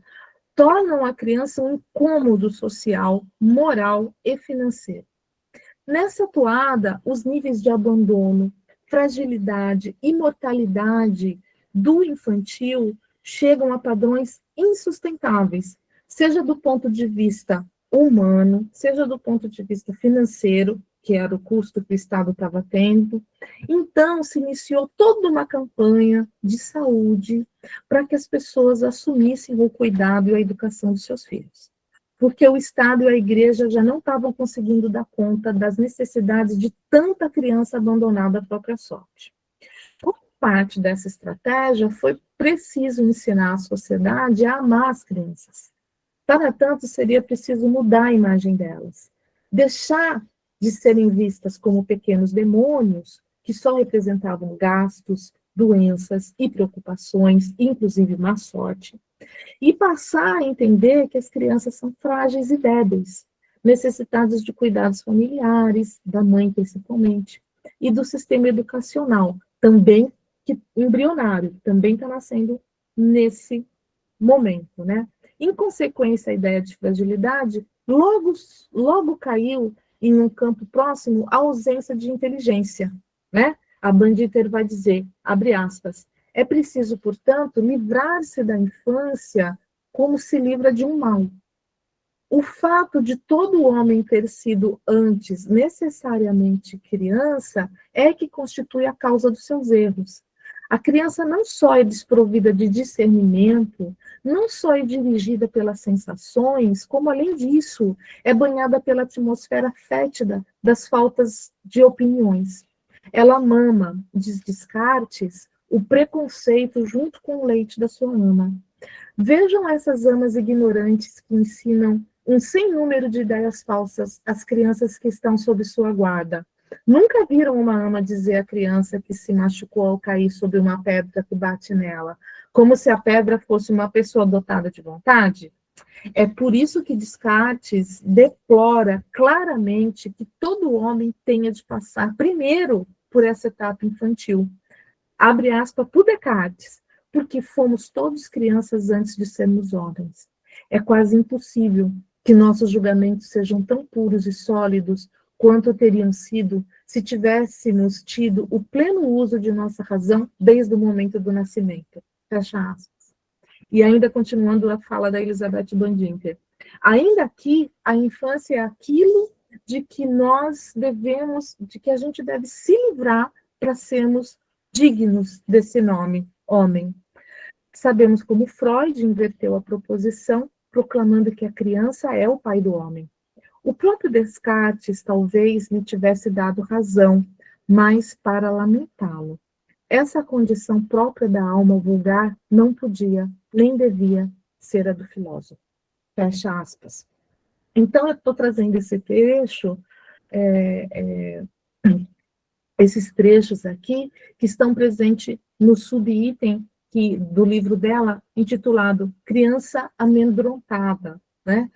tornam a criança um incômodo social, moral e financeiro. Nessa toada, os níveis de abandono, fragilidade e mortalidade do infantil chegam a padrões insustentáveis, seja do ponto de vista humano, seja do ponto de vista financeiro, que era o custo que o Estado estava tendo. Então, se iniciou toda uma campanha de saúde para que as pessoas assumissem o cuidado e a educação dos seus filhos. Porque o Estado e a Igreja já não estavam conseguindo dar conta das necessidades de tanta criança abandonada à própria sorte. Por parte dessa estratégia, foi preciso ensinar a sociedade a amar as crianças. Para tanto, seria preciso mudar a imagem delas, deixar de serem vistas como pequenos demônios que só representavam gastos, doenças e preocupações, inclusive má sorte, e passar a entender que as crianças são frágeis e débeis, necessitadas de cuidados familiares, da mãe principalmente, e do sistema educacional, também embrionário, também está nascendo nesse momento, né? Em consequência, a ideia de fragilidade logo caiu em um campo próximo à ausência de inteligência, né? A Badinter vai dizer, abre aspas, é preciso, portanto, livrar-se da infância como se livra de um mal. O fato de todo homem ter sido antes necessariamente criança é que constitui a causa dos seus erros. A criança não só é desprovida de discernimento, não só é dirigida pelas sensações, como, além disso, é banhada pela atmosfera fétida das faltas de opiniões. Ela mama, diz Descartes, o preconceito junto com o leite da sua ama. Vejam essas amas ignorantes que ensinam um sem número de ideias falsas às crianças que estão sob sua guarda. Nunca viram uma ama dizer à criança que se machucou ao cair sobre uma pedra que bate nela, como se a pedra fosse uma pessoa dotada de vontade? É por isso que Descartes deplora claramente que todo homem tenha de passar primeiro por essa etapa infantil. Abre aspas por Descartes, porque fomos todos crianças antes de sermos homens. É quase impossível que nossos julgamentos sejam tão puros e sólidos quanto teriam sido se tivéssemos tido o pleno uso de nossa razão desde o momento do nascimento. Fecha aspas. E ainda continuando a fala da Elizabeth Badinter. Ainda aqui, a infância é aquilo de que nós devemos, de que a gente deve se livrar para sermos dignos desse nome, homem. Sabemos como Freud inverteu a proposição, proclamando que a criança é o pai do homem. O próprio Descartes talvez lhe tivesse dado razão, mas para lamentá-lo. Essa condição própria da alma vulgar não podia, nem devia, ser a do filósofo. Fecha aspas. Então, eu estou trazendo esse trecho, esses trechos aqui, que estão presentes no subitem do livro dela, intitulado Criança Amedrontada, né?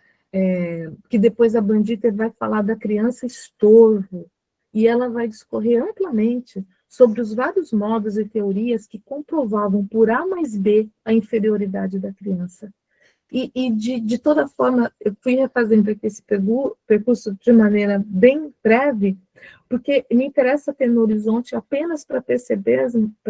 Que depois a Badinter vai falar da criança estorvo, e ela vai discorrer amplamente sobre os vários modos e teorias que comprovavam por A mais B a inferioridade da criança. E de toda forma, eu fui refazendo aqui esse percurso de maneira bem breve, porque me interessa ter no horizonte apenas para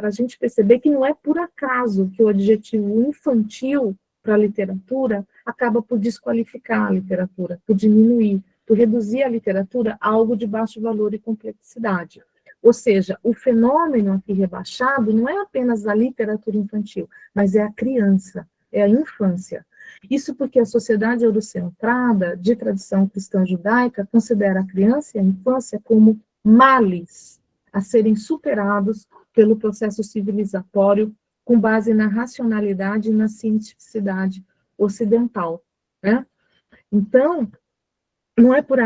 a gente perceber que não é por acaso que o adjetivo infantil para a literatura acaba por desqualificar a literatura, por diminuir, por reduzir a literatura a algo de baixo valor e complexidade. Ou seja, o fenômeno aqui rebaixado não é apenas a literatura infantil, mas é a criança. é a infância. Isso porque a sociedade eurocentrada, de tradição cristã judaica, considera a criança e a infância como males a serem superados pelo processo civilizatório com base na racionalidade e na cientificidade ocidental, né? Então, não é por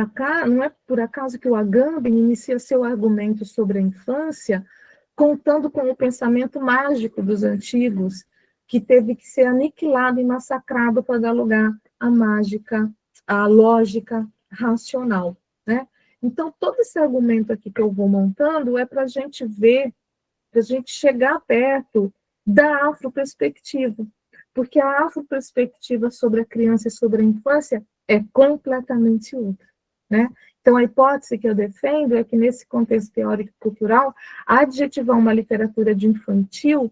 acaso que o Agamben inicia seu argumento sobre a infância contando com o pensamento mágico dos antigos, que teve que ser aniquilado e massacrado para dar lugar à mágica, à lógica racional, né? Então, todo esse argumento aqui que eu vou montando é para a gente ver, para a gente chegar perto da afroperspectiva, porque a afroperspectiva sobre a criança e sobre a infância é completamente outra, né? Então, a hipótese que eu defendo é que, nesse contexto teórico-cultural, adjetivar uma literatura de infantil,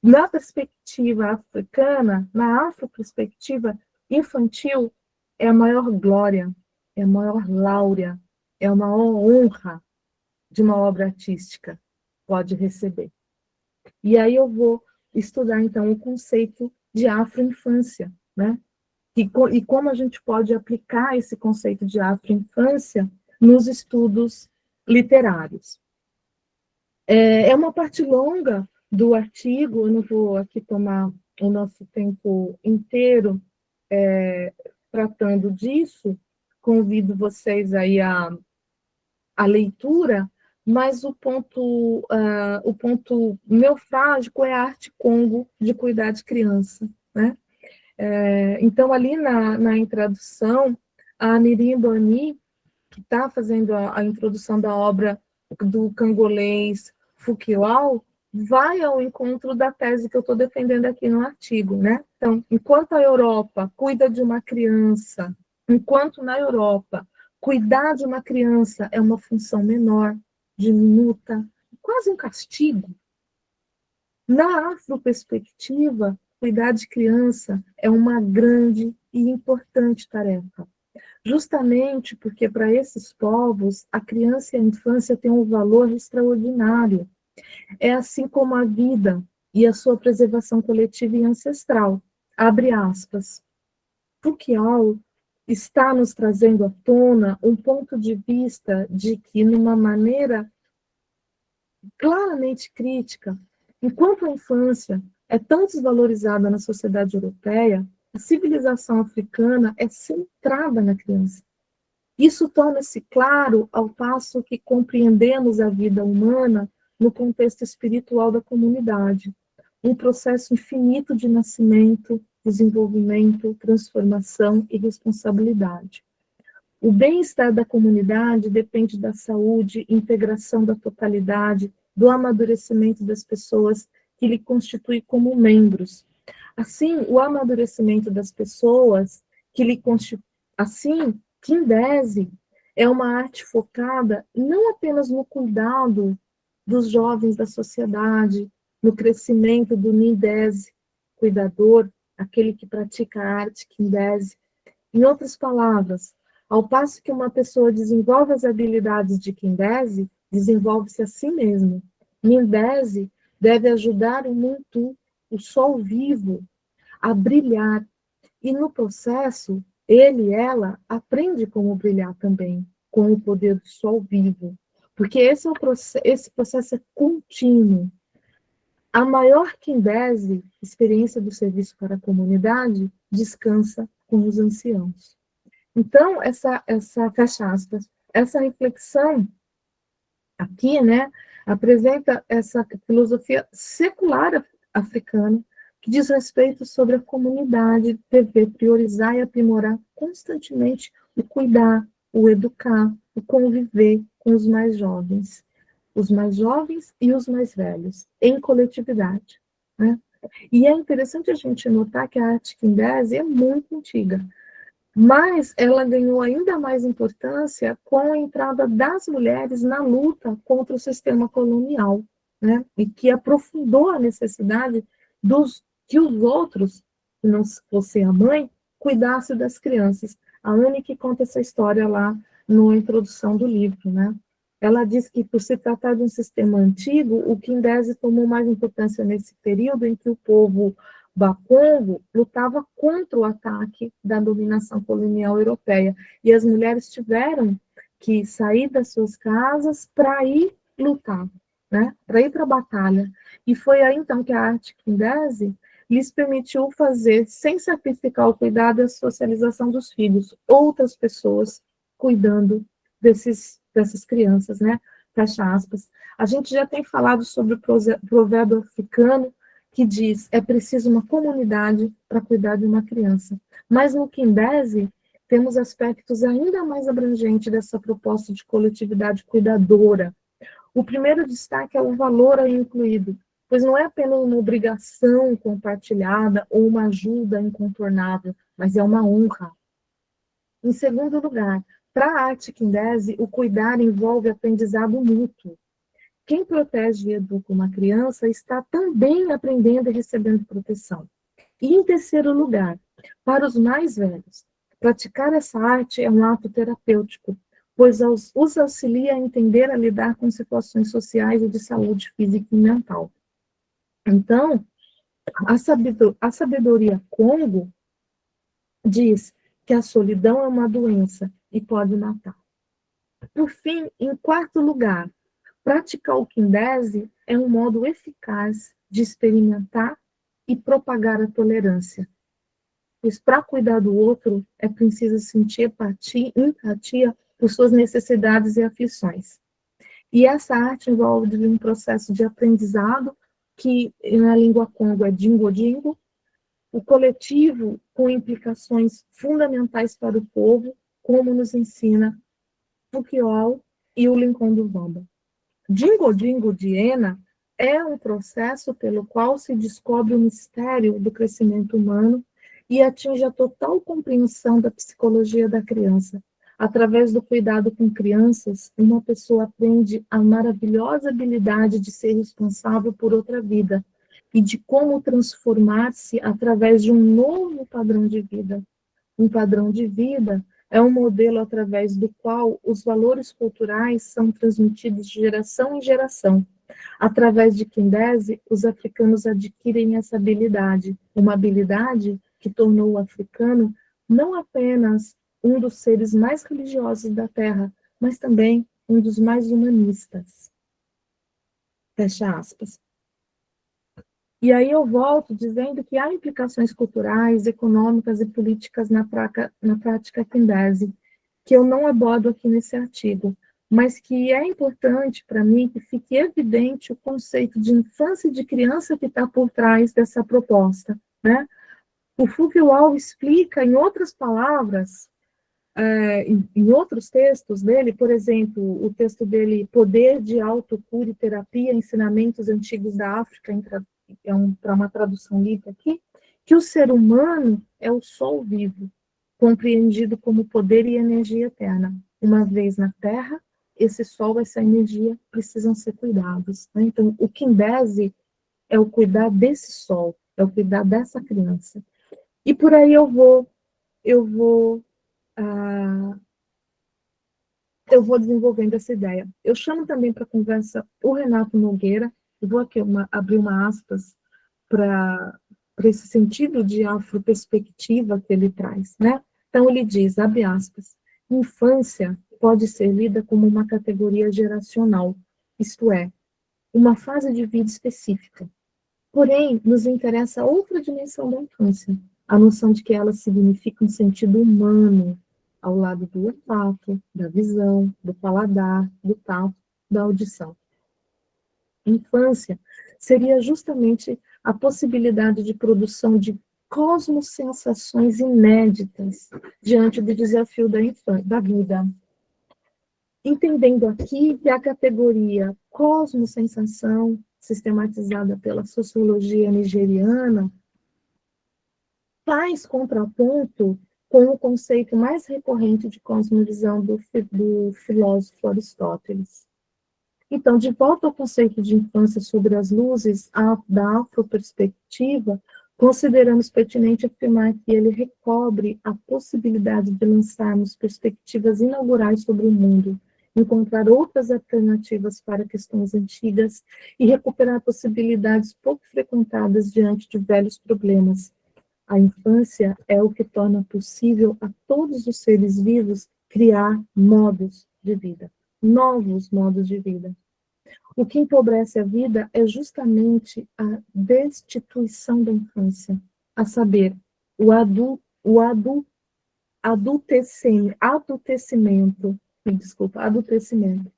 na perspectiva africana, na afroperspectiva infantil, é a maior glória, é a maior láurea, é a maior honra de uma obra artística pode receber. E aí eu vou estudar, então, o conceito de afroinfância, né? E como a gente pode aplicar esse conceito de afroinfância nos estudos literários. É uma parte longa do artigo, eu não vou aqui tomar o nosso tempo inteiro tratando disso, convido vocês aí à leitura, mas o ponto neofrágico é a arte Congo de cuidar de criança, né? Então, ali na introdução, a Miriam Boni, que está fazendo a introdução da obra do cangolês Fukiwao, vai ao encontro da tese que eu estou defendendo aqui no artigo, né? Então, enquanto a Europa cuida de uma criança, enquanto na Europa cuidar de uma criança é uma função menor, diminuta, quase um castigo, na afroperspectiva, cuidar de criança é uma grande e importante tarefa. Justamente porque, para esses povos, a criança e a infância têm um valor extraordinário. É assim como a vida e a sua preservação coletiva e ancestral. Abre aspas. Fukiwao está nos trazendo à tona um ponto de vista de que, numa maneira claramente crítica, enquanto a infância é tão desvalorizada na sociedade europeia, a civilização africana é centrada na criança. Isso torna-se claro ao passo que compreendemos a vida humana no contexto espiritual da comunidade, um processo infinito de nascimento, desenvolvimento, transformação e responsabilidade. O bem-estar da comunidade depende da saúde, integração da totalidade, do amadurecimento das pessoas que lhe constituem como membros. Assim, o amadurecimento das pessoas que lhe constituem... Assim, Kindese é uma arte focada não apenas no cuidado dos jovens da sociedade, no crescimento do Nindese, cuidador, aquele que pratica a arte Kindese. Em outras palavras, ao passo que uma pessoa desenvolve as habilidades de Kindese, desenvolve-se a si mesmo. Nindese deve ajudar o Muntu, o sol vivo, a brilhar. E no processo, ele e ela aprende como brilhar também, com o poder do sol vivo. Porque esse processo é contínuo. A maior Kindese, experiência do serviço para a comunidade, descansa com os anciãos. Então, fecha aspas, essa reflexão aqui, né, apresenta essa filosofia secular africana que diz respeito sobre a comunidade dever priorizar e aprimorar constantemente o cuidar, o educar, o conviver com os mais jovens e os mais velhos, em coletividade, né? E é interessante a gente notar que a arte Kindese é muito antiga, mas ela ganhou ainda mais importância com a entrada das mulheres na luta contra o sistema colonial, né? E que aprofundou a necessidade que os outros, que não fosse a mãe, cuidassem das crianças. A Anne que conta essa história lá na introdução do livro, né? Ela diz que, por se tratar de um sistema antigo, o Kindese tomou mais importância nesse período em que o povo Congo lutava contra o ataque da dominação colonial europeia, e as mulheres tiveram que sair das suas casas para ir lutar, né? Para ir para a batalha. E foi aí, então, que a arte Quindese lhes permitiu fazer, sem sacrificar o cuidado e a socialização dos filhos, outras pessoas cuidando dessas crianças, né? Fecha aspas. A gente já tem falado sobre o provérbio africano que diz: é preciso uma comunidade para cuidar de uma criança. Mas no Quindese, temos aspectos ainda mais abrangentes dessa proposta de coletividade cuidadora. O primeiro destaque é o valor aí incluído, pois não é apenas uma obrigação compartilhada ou uma ajuda incontornável, mas é uma honra. Em segundo lugar, para a arte Quindese, o cuidar envolve aprendizado mútuo. Quem protege e educa uma criança está também aprendendo e recebendo proteção. E em terceiro lugar, para os mais velhos, praticar essa arte é um ato terapêutico, pois os auxilia a entender a lidar com situações sociais e de saúde física e mental. Então, a sabedoria Congo diz que a solidão é uma doença e pode matar. Por fim, em quarto lugar, praticar o Quindese é um modo eficaz de experimentar e propagar a tolerância. Pois para cuidar do outro é preciso sentir empatia por suas necessidades e aflições. E essa arte envolve um processo de aprendizado que na língua Congo é dingo-dingo, o coletivo com implicações fundamentais para o povo, como nos ensina Foucault e o Lincoln do Vamba. Dingo-dingo de Ena é um processo pelo qual se descobre o mistério do crescimento humano e atinge a total compreensão da psicologia da criança. Através do cuidado com crianças, uma pessoa aprende a maravilhosa habilidade de ser responsável por outra vida e de como transformar-se através de um novo padrão de vida. Um padrão de vida é um modelo através do qual os valores culturais são transmitidos de geração em geração. Através de Quindese, os africanos adquirem essa habilidade, uma habilidade que tornou o africano não apenas um dos seres mais religiosos da Terra, mas também um dos mais humanistas. Fecha aspas. E aí eu volto dizendo que há implicações culturais, econômicas e políticas na prática Quindese, que eu não abordo aqui nesse artigo, mas que é importante para mim que fique evidente o conceito de infância e de criança que está por trás dessa proposta, né? O Foucault explica, em outras palavras, em outros textos dele, por exemplo, o texto dele, Poder de Autocura e Terapia, Ensinamentos Antigos da África, para uma tradução livre aqui, que o ser humano é o sol vivo, compreendido como poder e energia eterna. Uma vez na Terra, esse sol, essa energia precisam ser cuidados. Né? Então, o Quindese é o cuidar desse sol, é o cuidar dessa criança. E por aí eu vou desenvolvendo essa ideia. Eu chamo também para conversa o Renato Nogueira, e vou aqui abrir uma aspas para esse sentido de afroperspectiva que ele traz, né? Então ele diz, abre aspas, infância pode ser lida como uma categoria geracional, isto é, uma fase de vida específica. Porém, nos interessa outra dimensão da infância, a noção de que ela significa um sentido humano, ao lado do olfato, da visão, do paladar, do tato, da audição. Infância seria justamente a possibilidade de produção de cosmosensações inéditas diante do desafio da vida. Entendendo aqui que a categoria cosmosensação, sistematizada pela sociologia nigeriana, faz contraponto com o conceito mais recorrente de cosmovisão do filósofo Aristóteles. Então, de volta ao conceito de infância sobre as luzes da afroperspectiva, consideramos pertinente afirmar que ele recobre a possibilidade de lançarmos perspectivas inaugurais sobre o mundo, encontrar outras alternativas para questões antigas e recuperar possibilidades pouco frequentadas diante de velhos problemas. A infância é o que torna possível a todos os seres vivos criar modos de vida, novos modos de vida. O que empobrece a vida é justamente a destituição da infância, a saber, adultecimento.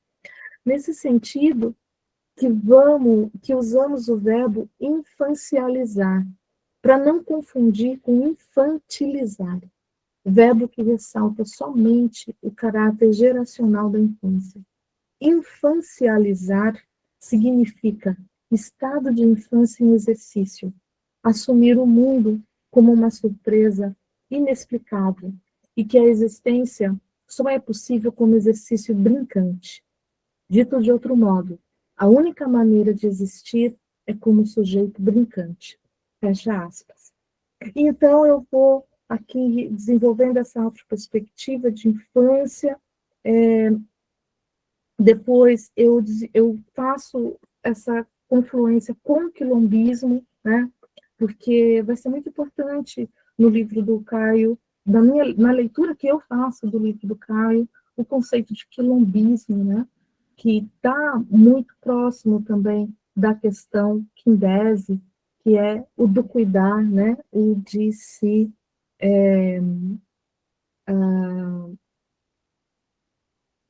Nesse sentido, que usamos o verbo infancializar, para não confundir com infantilizar, verbo que ressalta somente o caráter geracional da infância. Infancializar significa estado de infância em exercício, assumir o mundo como uma surpresa inexplicável e que a existência só é possível como exercício brincante. Dito de outro modo, a única maneira de existir é como sujeito brincante. Fecha aspas. Então, eu vou aqui desenvolvendo essa perspectiva de infância. Depois, eu faço essa confluência com o quilombismo, né? Porque vai ser muito importante no livro do Caio, na leitura que eu faço do livro do Caio, o conceito de quilombismo, né? Que está muito próximo também da questão quindese, que é o do cuidar, né? O de se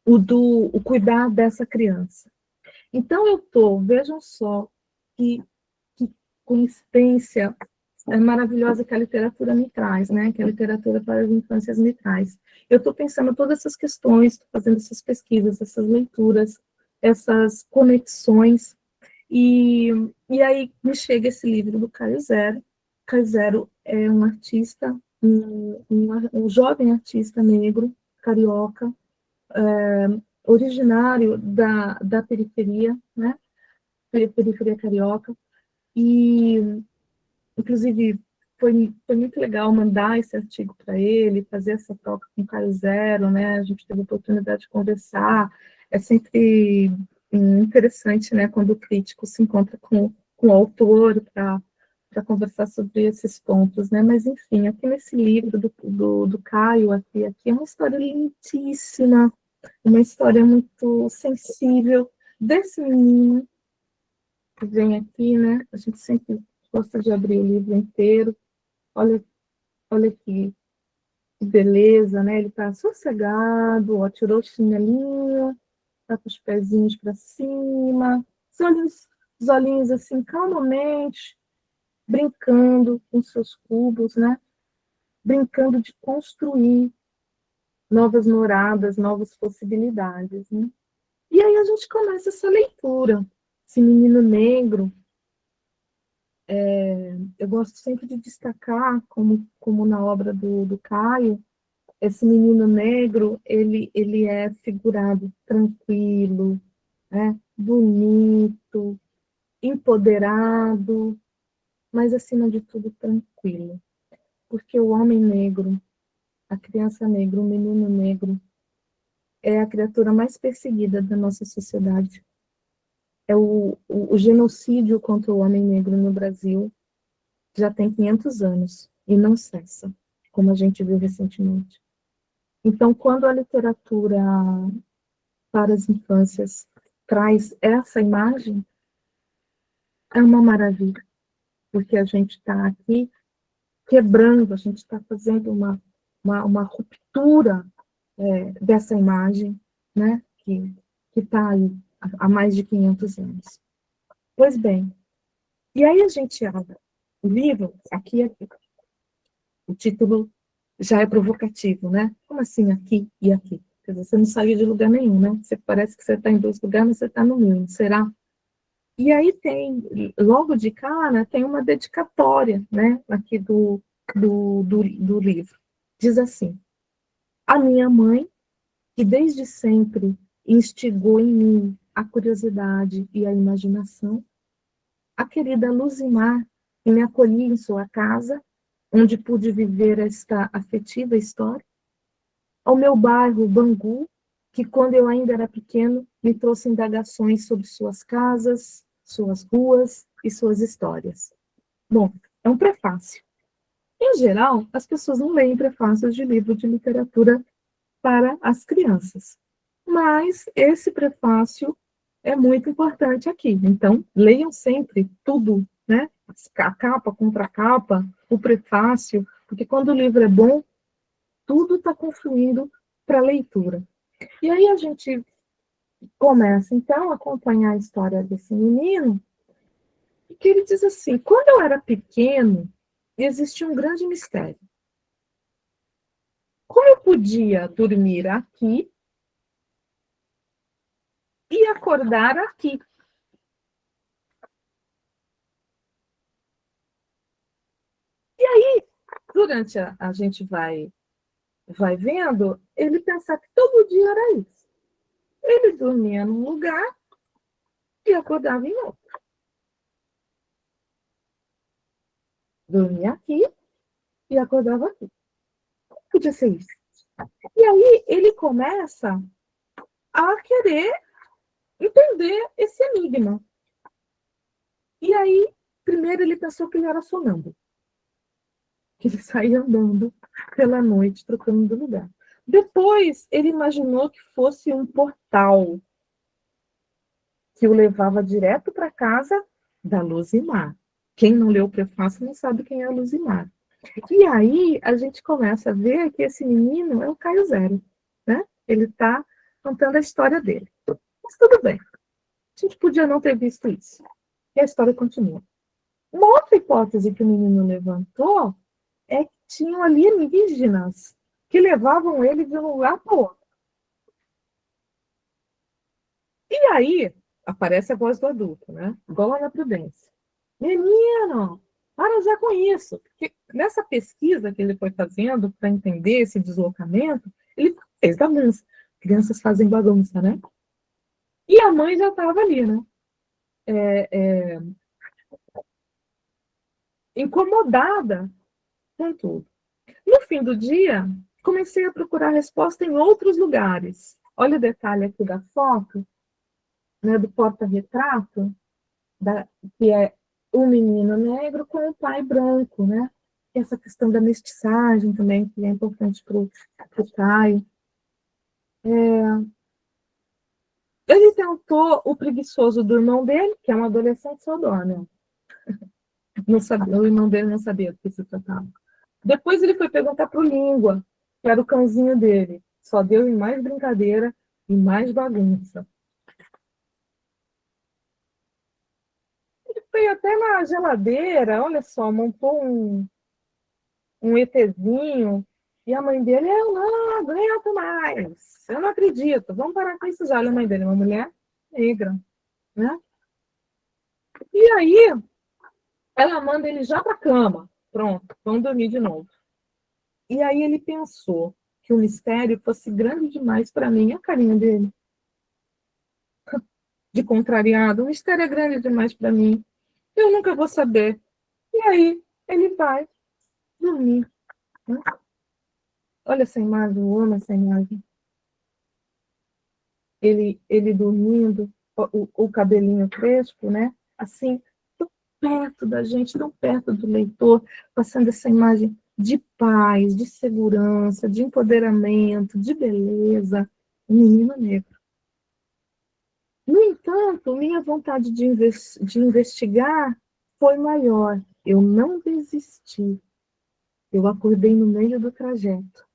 o cuidar dessa criança. Então vejam só que coincidência maravilhosa que a literatura me traz, né? Que a literatura para as infâncias me traz. Eu estou pensando todas essas questões, estou fazendo essas pesquisas, essas leituras, essas conexões, e aí me chega esse livro do Caio Zero. Caio Zero é um artista, um jovem artista negro, carioca, originário da periferia, né? Periferia carioca, e inclusive foi muito legal mandar esse artigo para ele, fazer essa troca com o Caio Zero, né? A gente teve a oportunidade de conversar. É sempre interessante, né, quando o crítico se encontra com o autor para conversar sobre esses pontos, né? Mas, enfim, aqui nesse livro do Caio, aqui é uma história lindíssima, uma história muito sensível desse menino que vem aqui, né? A gente sempre gosta de abrir o livro inteiro. Olha que beleza, né? Ele está sossegado, ó, tirou o chinelinho, tá com os pezinhos para cima, os olhinhos assim, calmamente, brincando com seus cubos, né? Brincando de construir novas moradas, novas possibilidades, né? E aí a gente começa essa leitura. Esse menino negro, eu gosto sempre de destacar, como na obra do Caio, esse menino negro, ele é figurado tranquilo, né? Bonito, empoderado, mas, acima de tudo, tranquilo. Porque o homem negro, a criança negra, o menino negro, é a criatura mais perseguida da nossa sociedade. É o genocídio contra o homem negro no Brasil já tem 500 anos e não cessa, como a gente viu recentemente. Então, quando a literatura para as infâncias traz essa imagem, é uma maravilha, porque a gente está aqui quebrando, a gente está fazendo uma ruptura dessa imagem, né, que está aí há mais de 500 anos. Pois bem, e aí a gente abre o livro, aqui, o título já é provocativo, né? Como assim aqui e aqui? Quer dizer, você não saiu de lugar nenhum, né? Você parece que você está em dois lugares, mas você está no mesmo, será? E aí tem, logo de cara, tem uma dedicatória, né? Aqui do livro. Diz assim: a minha mãe, que desde sempre instigou em mim a curiosidade e a imaginação, a querida Luzimar, que me acolhia em sua casa, onde pude viver esta afetiva história, ao meu bairro Bangu, que quando eu ainda era pequeno, me trouxe indagações sobre suas casas, suas ruas e suas histórias. Bom, é um prefácio. Em geral, as pessoas não leem prefácios de livro de literatura para as crianças. Mas esse prefácio é muito importante aqui. Então, leiam sempre tudo, né? A capa, contra a capa, o prefácio, porque quando o livro é bom, tudo está confluindo para a leitura. E aí a gente começa, então, a acompanhar a história desse menino, que ele diz assim, quando eu era pequeno, existia um grande mistério. Como eu podia dormir aqui e acordar aqui? E aí, durante a gente vai vendo, ele pensar que todo dia era isso. Ele dormia num lugar e acordava em outro. Dormia aqui e acordava aqui. Podia ser isso. E aí ele começa a querer entender esse enigma. E aí, primeiro ele pensou que ele era sonâmbulo, que ele saía andando pela noite, trocando de lugar. Depois, ele imaginou que fosse um portal que o levava direto para a casa da Luzimar. Quem não leu o prefácio não sabe quem é a Luzimar. E aí, a gente começa a ver que esse menino é o Caio Zero, né? Ele está contando a história dele. Mas tudo bem. A gente podia não ter visto isso. E a história continua. Uma outra hipótese que o menino levantou é que tinham alienígenas que levavam ele de um lugar para o outro. E aí, aparece a voz do adulto, né? Igual lá na Prudência. Menino, para já com isso. Porque nessa pesquisa que ele foi fazendo para entender esse deslocamento, ele fez bagunça. Crianças fazem bagunça, né? E a mãe já estava ali, né? Incomodada com tudo. No fim do dia, comecei a procurar resposta em outros lugares. Olha o detalhe aqui da foto, né, do porta-retrato, que é o menino negro com o pai branco, né? Essa questão da mestiçagem também, que é importante para o Caio. Ele tentou o preguiçoso do irmão dele, que é um adolescente sodó, né? Não sabia, o irmão dele não sabia do que se tratava. Depois ele foi perguntar para o Língua, que era o cãozinho dele. Só deu em mais brincadeira e mais bagunça. Ele foi até na geladeira, olha só, montou um ETzinho. E a mãe dele, eu não aguento mais. Eu não acredito. Vamos parar com isso já. Olha a mãe dele, uma mulher negra, né? E aí, ela manda ele já para a cama. Pronto, vamos dormir de novo. E aí ele pensou que o mistério fosse grande demais para mim. A carinha dele, de contrariado. O mistério é grande demais para mim. Eu nunca vou saber. E aí ele vai dormir. Né? Olha essa imagem, eu amo essa imagem. Ele dormindo, o cabelinho crespo, né? Assim, tão perto da gente, tão perto do leitor, passando essa imagem de paz, de segurança, de empoderamento, de beleza. Um menino negro. No entanto, minha vontade de investigar foi maior. Eu não desisti. Eu acordei no meio do trajeto.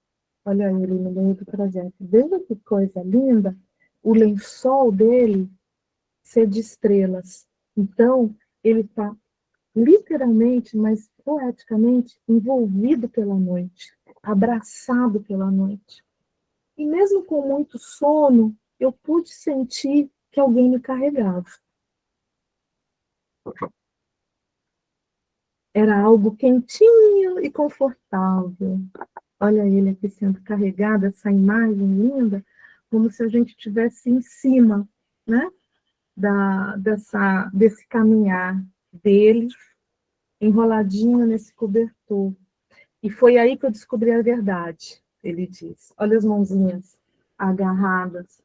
Olha ele no meio do trajeto. Veja que coisa linda. O lençol dele ser de estrelas. Então, ele está literalmente, mas poeticamente, envolvido pela noite, abraçado pela noite. E mesmo com muito sono, eu pude sentir que alguém me carregava. Era algo quentinho e confortável. Olha ele aqui sendo carregado, essa imagem linda, como se a gente estivesse em cima, né? Desse caminhar dele, enroladinho nesse cobertor. E foi aí que eu descobri a verdade, ele diz. Olha as mãozinhas agarradas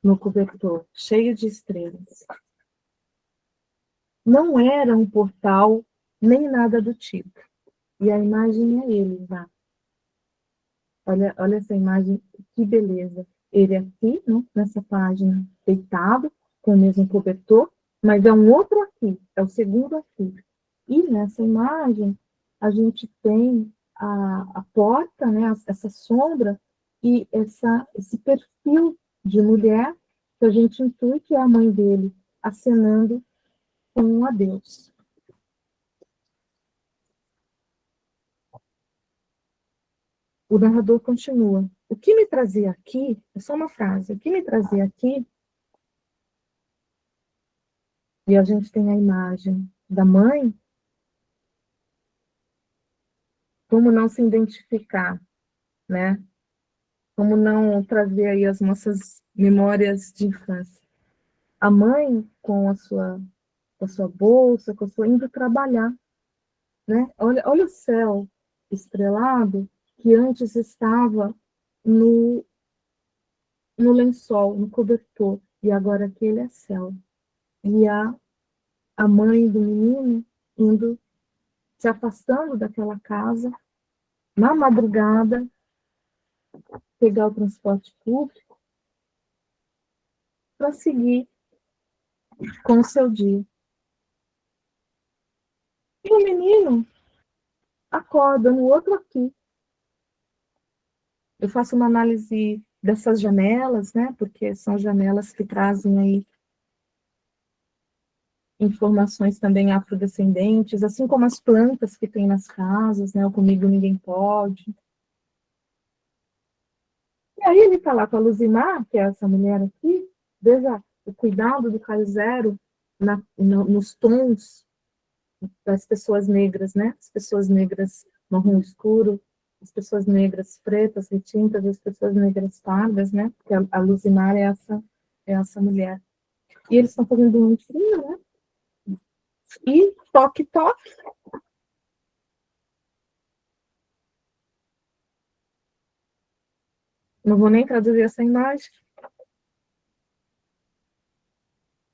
no cobertor, cheio de estrelas. Não era um portal, nem nada do tipo. E a imagem é ele, lá. Olha essa imagem, que beleza. Ele aqui, né, nessa página, deitado, com o mesmo cobertor, mas é um outro aqui, é o segundo aqui. E nessa imagem, a gente tem a porta, né, essa sombra, e esse perfil de mulher, que a gente intui que é a mãe dele, acenando com um adeus. O narrador continua. O que me trazia aqui, é só uma frase, o que me trazia aqui, e a gente tem a imagem da mãe, como não se identificar, né? Como não trazer aí as nossas memórias de infância. A mãe com a sua bolsa, indo trabalhar, né? Olha o céu estrelado que antes estava no lençol, no cobertor, e agora aquele é céu. E a mãe do menino indo, se afastando daquela casa, na madrugada, pegar o transporte público para seguir com o seu dia. E o menino acorda no outro aqui. Eu faço uma análise dessas janelas, né? Porque são janelas que trazem aí informações também afrodescendentes, assim como as plantas que tem nas casas, né? O Comigo Ninguém Pode. E aí ele está lá com a Luzimar, que é essa mulher aqui, veja o cuidado do Caio Zero nos tons das pessoas negras, né? As pessoas negras marrom escuro, as pessoas negras pretas, retintas, as pessoas negras pardas, né? Porque a Luzimar é essa mulher. E eles estão fazendo um frio, né? E toque, toque. Não vou nem traduzir essa imagem.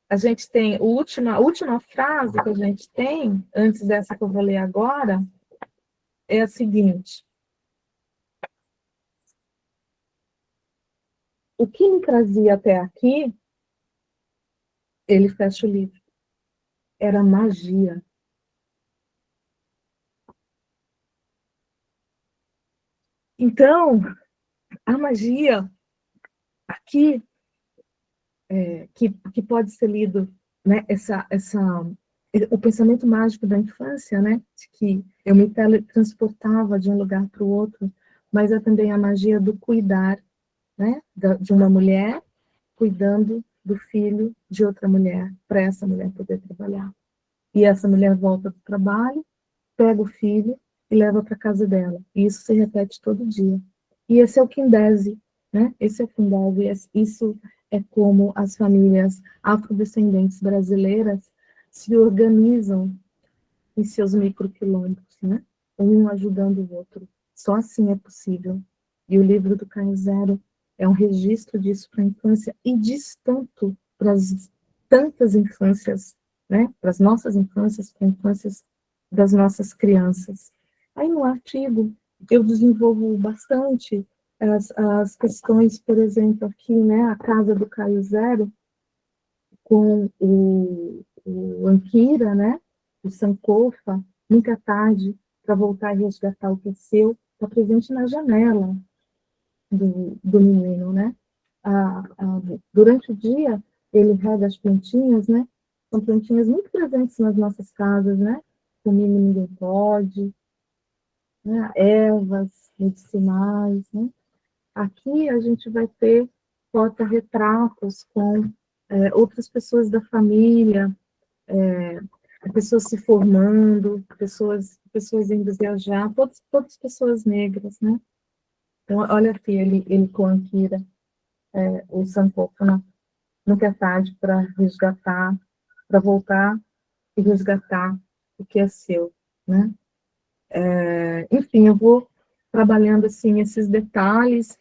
A gente tem a última frase que a gente tem, antes dessa que eu vou ler agora, é a seguinte. O que me trazia até aqui, ele fecha o livro, era magia. Então, a magia aqui, que pode ser lido, né, o pensamento mágico da infância, né, de que eu me teletransportava de um lugar para o outro, mas é também a magia do cuidar, né, de uma mulher cuidando do filho de outra mulher, para essa mulher poder trabalhar. E essa mulher volta do trabalho, pega o filho e leva para casa dela. E isso se repete todo dia. E esse é o Quindese, né? Esse é o Quindese, isso é como as famílias afrodescendentes brasileiras se organizam em seus microquilombos, né? Um ajudando o outro. Só assim é possível. E o livro do Caio Zero é um registro disso para a infância e diz tanto para as tantas infâncias, né? Para as nossas infâncias, para as infâncias das nossas crianças. Aí no artigo eu desenvolvo bastante as questões, por exemplo, aqui, né? A casa do Caio Zero com o Anquira, né? O Sankofa, nunca é tarde para voltar e resgatar o que é seu, está presente na janela do menino, né? Durante o dia, ele rega as plantinhas, né? São plantinhas muito presentes nas nossas casas, né? Comigo ninguém pode, né? Ervas medicinais, né? Aqui a gente vai ter porta-retratos com outras pessoas da família, pessoas se formando, pessoas indo viajar, todas pessoas negras, né? Então, olha aqui, ele com a Anquira, o Sankofa, né? Nunca é tarde para resgatar, para voltar e resgatar o que é seu, né? Enfim, eu vou trabalhando assim esses detalhes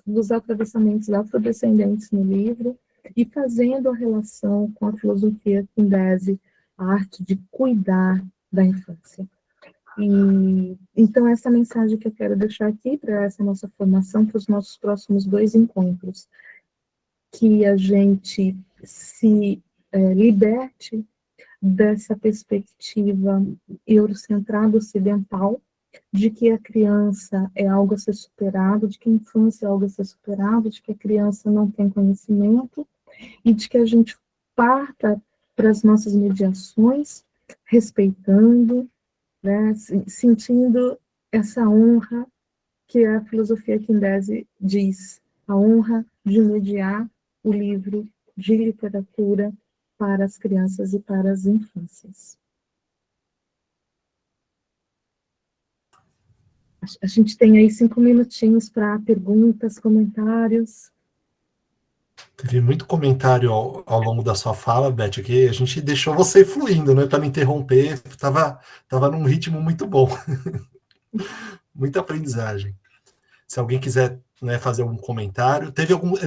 dos atravessamentos afrodescendentes no livro e fazendo a relação com a filosofia Kindese, a arte de cuidar da infância. E então essa mensagem que eu quero deixar aqui para essa nossa formação, para os nossos próximos 2 encontros, que a gente se liberte dessa perspectiva eurocentrada ocidental, de que a criança é algo a ser superado, de que a infância é algo a ser superado, de que a criança não tem conhecimento, e de que a gente parta para as nossas mediações, respeitando, né, sentindo essa honra que a filosofia Kindese diz, a honra de mediar o livro de literatura para as crianças e para as infâncias. A gente tem aí 5 minutinhos para perguntas, comentários. Teve muito comentário ao longo da sua fala, Beth, aqui a gente deixou você fluindo, né, para não interromper, tava num ritmo muito bom. Muita aprendizagem. Se alguém quiser, né, fazer algum comentário,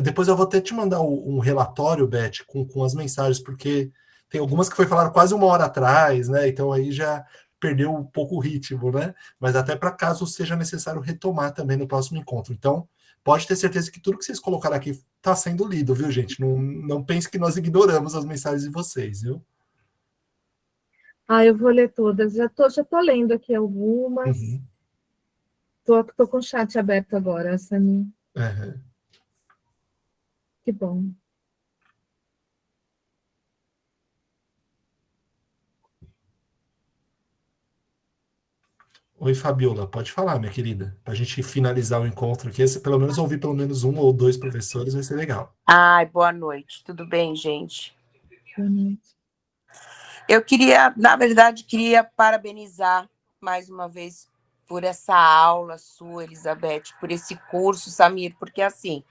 depois eu vou até te mandar um relatório, Beth, com as mensagens, porque tem algumas que foi falado quase 1 hora atrás, né, então aí já perdeu um pouco o ritmo, né, mas até para caso seja necessário retomar também no próximo encontro. Então, pode ter certeza que tudo que vocês colocaram aqui está sendo lido, viu, gente? Não pense que nós ignoramos as mensagens de vocês, viu? Eu vou ler todas. Já tô lendo aqui algumas. Uhum. Tô com o chat aberto agora, Samir. Uhum. Que bom. Oi, Fabiola, pode falar, minha querida. Para a gente finalizar o encontro aqui, se pelo menos ouvir pelo menos 1 ou 2 professores, vai ser legal. Ai, boa noite. Tudo bem, gente? Boa noite. Eu na verdade, queria parabenizar mais uma vez por essa aula sua, Elizabeth, por esse curso, Samir, porque assim,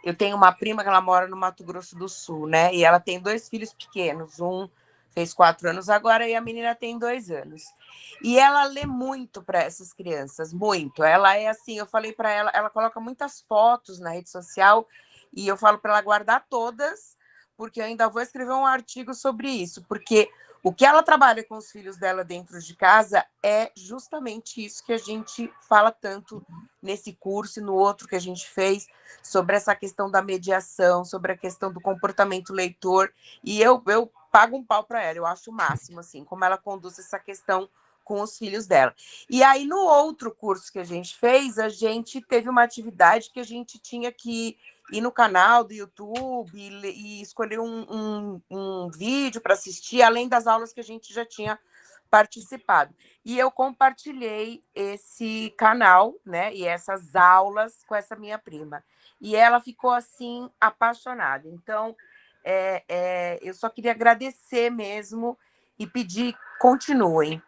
eu tenho uma prima que ela mora no Mato Grosso do Sul, né? E ela tem 2 filhos pequenos, um fez 4 anos agora e a menina tem 2 anos. E ela lê muito para essas crianças, muito. Ela é assim, eu falei para ela, ela coloca muitas fotos na rede social e eu falo para ela guardar todas, porque eu ainda vou escrever um artigo sobre isso, porque o que ela trabalha com os filhos dela dentro de casa é justamente isso que a gente fala tanto nesse curso e no outro que a gente fez, sobre essa questão da mediação, sobre a questão do comportamento leitor, e eu pago um pau para ela, eu acho o máximo, assim, como ela conduz essa questão com os filhos dela. E aí, no outro curso que a gente fez, a gente teve uma atividade que a gente tinha que ir no canal do YouTube e escolher um vídeo para assistir, além das aulas que a gente já tinha participado. E eu compartilhei esse canal, né, e essas aulas com essa minha prima. E ela ficou, assim, apaixonada. Então, eu só queria agradecer mesmo e pedir, continuem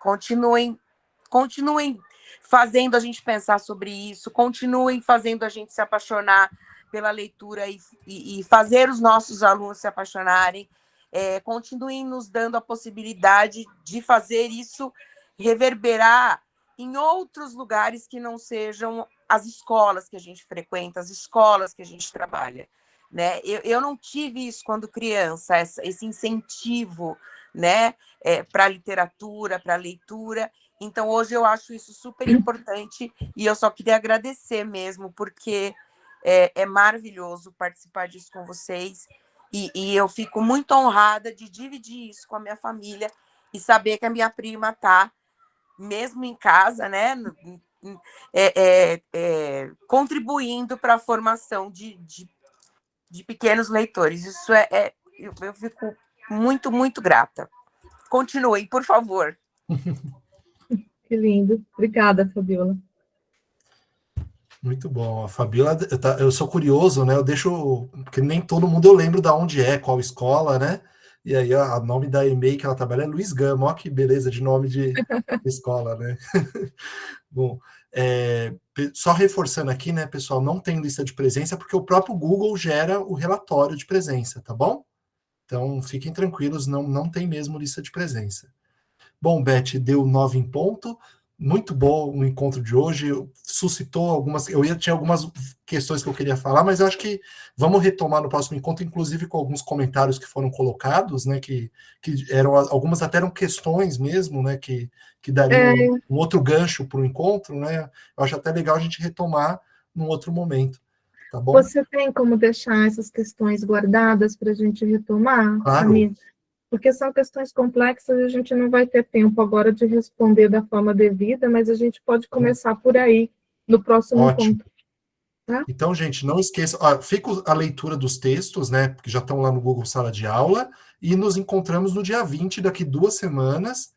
fazendo a gente pensar sobre isso, continuem fazendo a gente se apaixonar pela leitura e fazer os nossos alunos se apaixonarem, continuem nos dando a possibilidade de fazer isso reverberar em outros lugares que não sejam as escolas que a gente frequenta, as escolas que a gente trabalha, né? Eu não tive isso quando criança, esse incentivo, né, para a literatura, para a leitura. Então, hoje eu acho isso super importante e eu só queria agradecer mesmo, porque é maravilhoso participar disso com vocês e eu fico muito honrada de dividir isso com a minha família e saber que a minha prima está, mesmo em casa, né, contribuindo para a formação de pequenos leitores. Isso eu fico muito, muito grata. Continuem, por favor. Que lindo. Obrigada, Fabiola. Muito bom. A Fabiola, eu sou curioso, né? Eu deixo, porque nem todo mundo eu lembro de onde qual escola, né? E aí o nome da EMEI que ela trabalha é Luiz Gama. Olha que beleza de nome de escola, né? Bom, só reforçando aqui, né, pessoal, não tem lista de presença porque o próprio Google gera o relatório de presença, tá bom? Então, fiquem tranquilos, não tem mesmo lista de presença. Bom, Beth, deu 9 em ponto. muito bom o encontro de hoje, suscitou algumas... tinha algumas questões que eu queria falar, mas eu acho que vamos retomar no próximo encontro, inclusive com alguns comentários que foram colocados, né, que eram, algumas até eram questões mesmo, né, que dariam um outro gancho para o encontro, né? Eu acho até legal a gente retomar num outro momento, tá bom? Você tem como deixar essas questões guardadas para a gente retomar, Claro. amigo? Porque são questões complexas e a gente não vai ter tempo agora de responder da forma devida, mas a gente pode começar por aí, no próximo Ótimo. encontro. Tá? Então, gente, não esqueça, fica a leitura dos textos, né, que já estão lá no Google Sala de Aula, e nos encontramos no dia 20, daqui 2 semanas.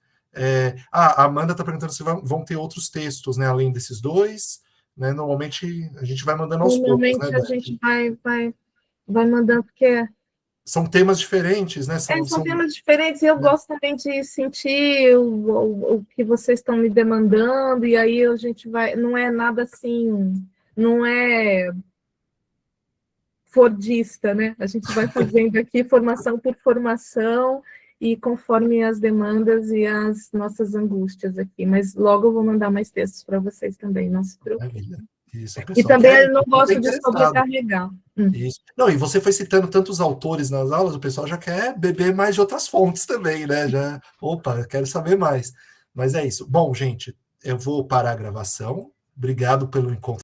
A Amanda está perguntando se vão ter outros textos, né, além desses 2, né, normalmente a gente vai mandando aos poucos, né, Normalmente a gente vai mandando, porque são temas diferentes, né, são temas diferentes, e eu gosto também de sentir o que vocês estão me demandando, e aí a gente vai, não é nada assim, não é fordista, né? A gente vai fazendo aqui formação por formação e conforme as demandas e as nossas angústias aqui. Mas logo eu vou mandar mais textos para vocês também, não se preocupem. Isso, E também eu não gosto de sobrecarregar. Isso. Não, e você foi citando tantos autores nas aulas, o pessoal já quer beber mais de outras fontes também, né? Já, opa, quero saber mais. Mas é isso. Bom, gente, eu vou parar a gravação. Obrigado pelo encontro.